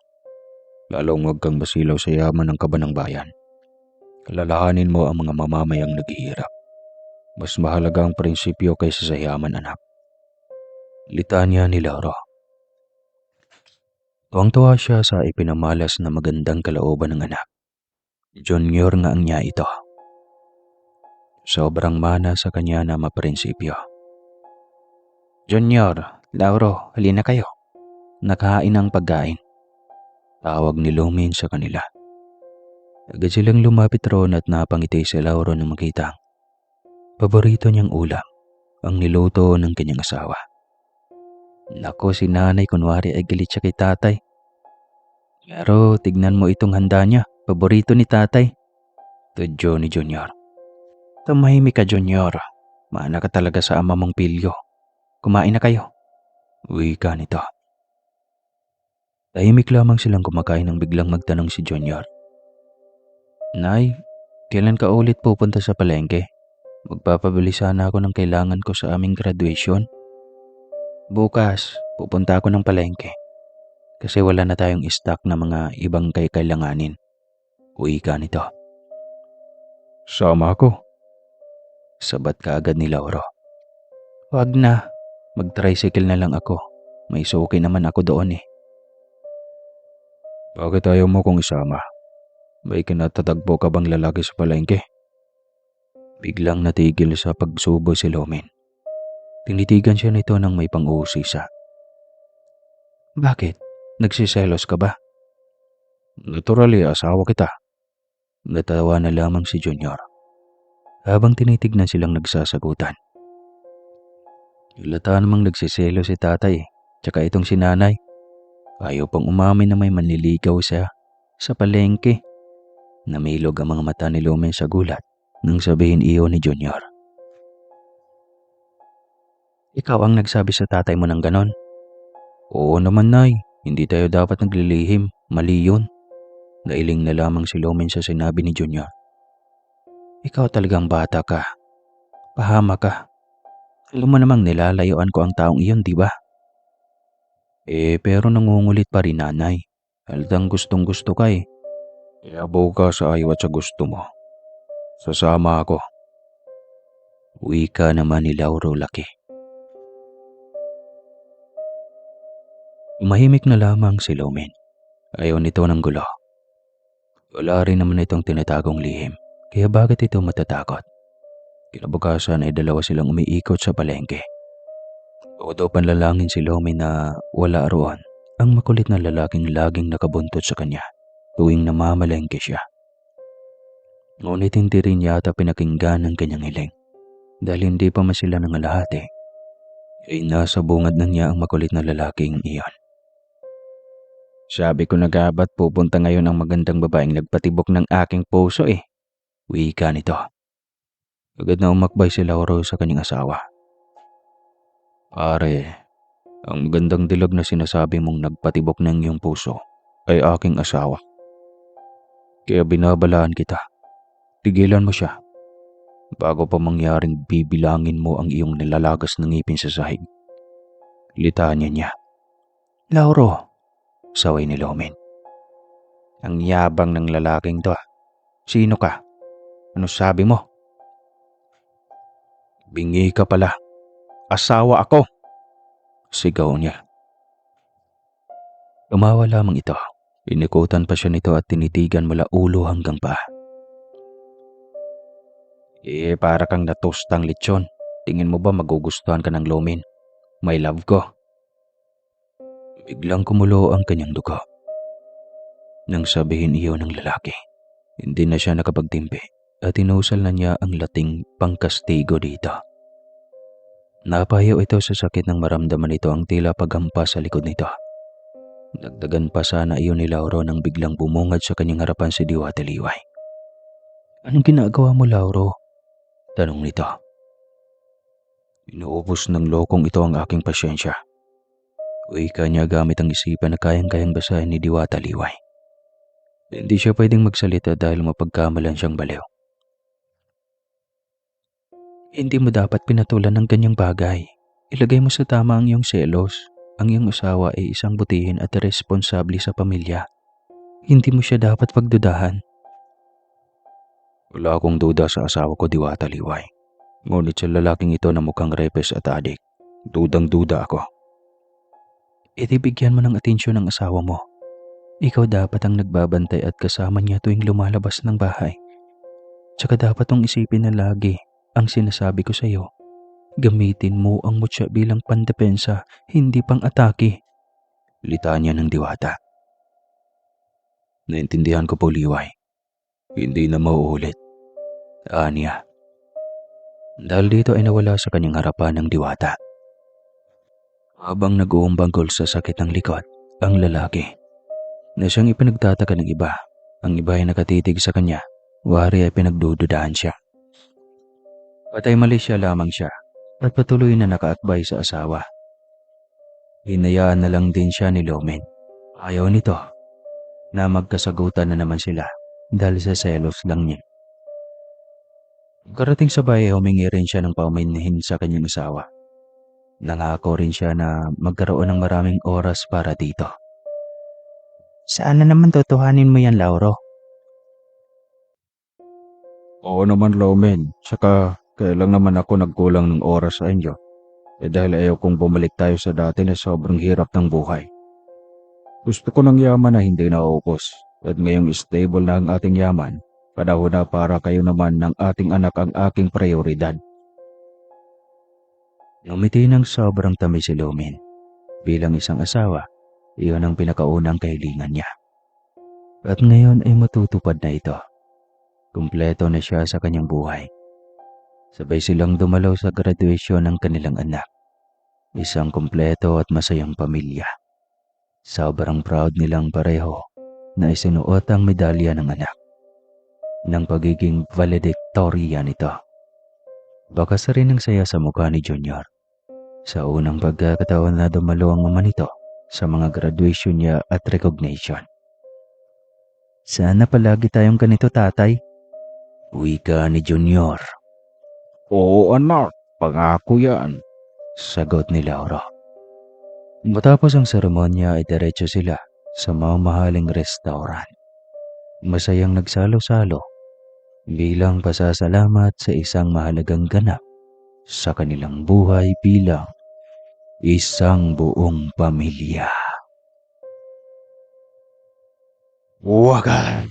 Lalong huwag kang masilaw sa yaman ng kaban ng bayan. Kalalahanin mo ang mga mamamayang naghihirap. Mas mahalaga ang prinsipyo kaysa sa yaman, anak. Litanya ni Lauro. Tuwang-tuwa siya sa ipinamalas na magandang kalooban ng anak. Junior nga ang niya ito. Sobrang mana sa kanya na maprinsipyo. Junior, Lauro, halina kayo. Nakahain ang pagkain. Tawag ni Lumin sa kanila. Agad silang lumapit roon at napangiti si Lauro nang makita ang paborito niyang ulam, ang niluto ng kanyang asawa. Nako, si nanay kunwari ay galit siya kay tatay. Pero tignan mo itong handa niya, paborito ni tatay. Tudyo ni Junior. Tumahimik ka, Junior. Maana ka talaga sa ama mong pilyo. Kumain na kayo. Uwi ka nito. Tahimik lamang silang kumakain nang biglang magtanong si Junior. Nay, kailan ka ulit pupunta sa palengke? Magpapabili sana ako ng kailangan ko sa aming graduation. Bukas, pupunta ako ng palengke. Kasi wala na tayong stock na mga ibang kailanganin. Uwi ka nito. Sama ako. Sabat ka agad ni Lauro. Wag na, mag-tricycle na lang ako. May suki naman ako doon eh. Bakit ayaw mo kong isama? May kinatatagpo ka bang lalaki sa palengke? Biglang natigil sa pagsubo si Lumin. Tinitigan siya nito ng may pang-uusisa. Bakit? Nagsiselos ka ba? Naturally, asawa kita. Natawa na lamang si Junior. Habang tinitignan silang nagsasagutan. Halata namang nagsiselo si tatay tsaka itong si nanay. Ayaw pang umamin na may manliligaw siya sa palengke. Namilog ang mga mata ni Lumen sa gulat nang sabihin iyo ni Junior. Ikaw ang nagsabi sa tatay mo ng ganon? Oo naman, nay. Hindi tayo dapat naglilihim. Mali yun. Nailing na lamang si Lumen sa sinabi ni Junior. Ikaw talagang bata ka. Pahama ka. Alam mo namang nilalayuan ko ang taong iyon, di ba? Pero nangungulit pa rin, nanay. Halatang gustong gusto ka eh. Iabaw ka sa ayaw at sa gusto mo. Sasama ako. Uwi ka naman ni Lauro laki. Umahimik na lamang si Lumen. Ayaw nito ng gulo. Wala rin naman itong tinatagong lihim, kaya bakit ito matatakot? Kinabukasan ay dalawa silang umiikot sa palengke. Todo panlalangin si Lumen na wala roon ang makulit na lalaking laging nakabuntot sa kanya tuwing namamalengke siya. Ngunit hindi rin yata pinakinggan ang kanyang hiling dahil hindi pa man sila nangalahati ay nasa bungad na niya ang makulit na lalaking iyon. Sabi ko na nga ba't pupunta ngayon ang magandang babaeng nagpatibok ng aking puso eh. Wika nito. Agad na umakbay si Lauro sa kanyang asawa. Pare, ang magandang dilag na sinasabi mong nagpatibok ng iyong puso ay aking asawa. Kaya binabalaan kita. Tigilan mo siya. Bago pa mangyaring bibilangin mo ang iyong nilalagas ng ngipin sa sahig. Litanya niya. Lauro, saway ni Lumen. Ang yabang ng lalaking to. Sino ka? Ano sabi mo? Bingi ka pala. Asawa ako. Sigaw niya. Tumawa lamang ito. Inikutan pa siya nito at tinitigan mula ulo hanggang paa. Para kang natostang lechon. Tingin mo ba magugustuhan ka ng Lumen? My love ko. Biglang kumulo ang kanyang dugo. Nang sabihin iyo ng lalaki, hindi na siya nakapagtimpi at inusal na niya ang lating pangkastigo dito. Napahiyo ito sa sakit ng maramdaman nito ang tila paghampas sa likod nito. Dagdagan pa sana iyon ni Lauro nang biglang bumungad sa kanyang harapan si Diwata Liway. "Anong ginagawa mo, Lauro?" tanong nito. "Inuubos ng lokong ito ang aking pasyensya." Wika niya gamit ang isipan na kayang-kayang basahin ni Diwata Liway. Hindi siya pwedeng magsalita dahil mapagkamalan siyang baliw. "Hindi mo dapat pinatulan ng ganyang bagay. Ilagay mo sa tama ang iyong selos. Ang iyong asawa ay isang butihin at responsable sa pamilya. Hindi mo siya dapat pagdudahan." Wala akong duda sa asawa ko, Diwata Liway. Ngunit sa lalaking ito na mukhang repes at adik, dudang-duda ako. Bigyan mo ng atensyon ang asawa mo. Ikaw dapat ang nagbabantay at kasama niya tuwing lumalabas ng bahay. Tsaka dapat mong isipin na lagi ang sinasabi ko sa iyo. Gamitin mo ang mutya bilang pandepensa, hindi pang atake. Litanya ng Diwata. Naintindihan ko po, Liway. Hindi na mauulit. Anya. Dahil dito ay nawala sa kanyang harapan ng Diwata. Habang nag-uumbanggol sa sakit ng likod, ang lalaki na siyang ipinagtataka ng iba, ang iba ay nakatitig sa kanya, wari ay pinagdududahan siya. Patay mali siya lamang siya at patuloy na nakaakbay sa asawa. Hinayaan na lang din siya ni Lomen. Ayaw nito na magkasagutan na naman sila dahil sa selos lang niya. Karating sa bahay, humingi rin siya ng paumanhin sa kanyang asawa. Nangako rin siya na magkaroon ng maraming oras para dito. "Saan na naman tutuhanin mo yan, Lauro?" Oo naman, Lomen. Tsaka, kailang naman ako nagkulang ng oras sa inyo. Dahil ayaw kong bumalik tayo sa dati na sobrang hirap ng buhay. Gusto ko ng yaman na hindi naubos. At ngayong stable na ang ating yaman, panahon na para kayo naman ng ating anak ang aking prioridad. Ngumiti ng sobrang tamis si Lomen. Bilang isang asawa, iyon ang pinakaunang kahilingan niya. At ngayon ay matutupad na ito. Kumpleto na siya sa kanyang buhay. Sabay silang dumalaw sa graduation ng kanilang anak. Isang kumpleto at masayang pamilya. Sobrang proud nilang pareho na isinuot ang medalya ng anak ng pagiging valedictorian nito. Bakas rin ang saya sa mukha ni Junior sa unang pagkakataon na dumalo ang mama nito sa mga graduation niya at recognition. "Sana palagi tayong ganito, tatay," wika ni Junior. Oo anak, pangako yan. Sagot ni Lauro. Matapos ang seremonya ay diretso sila sa mamahaling restaurant. Masayang nagsalo-salo bilang pasasalamat sa isang mahalagang ganap sa kanilang buhay bilang isang buong pamilya. Wagan!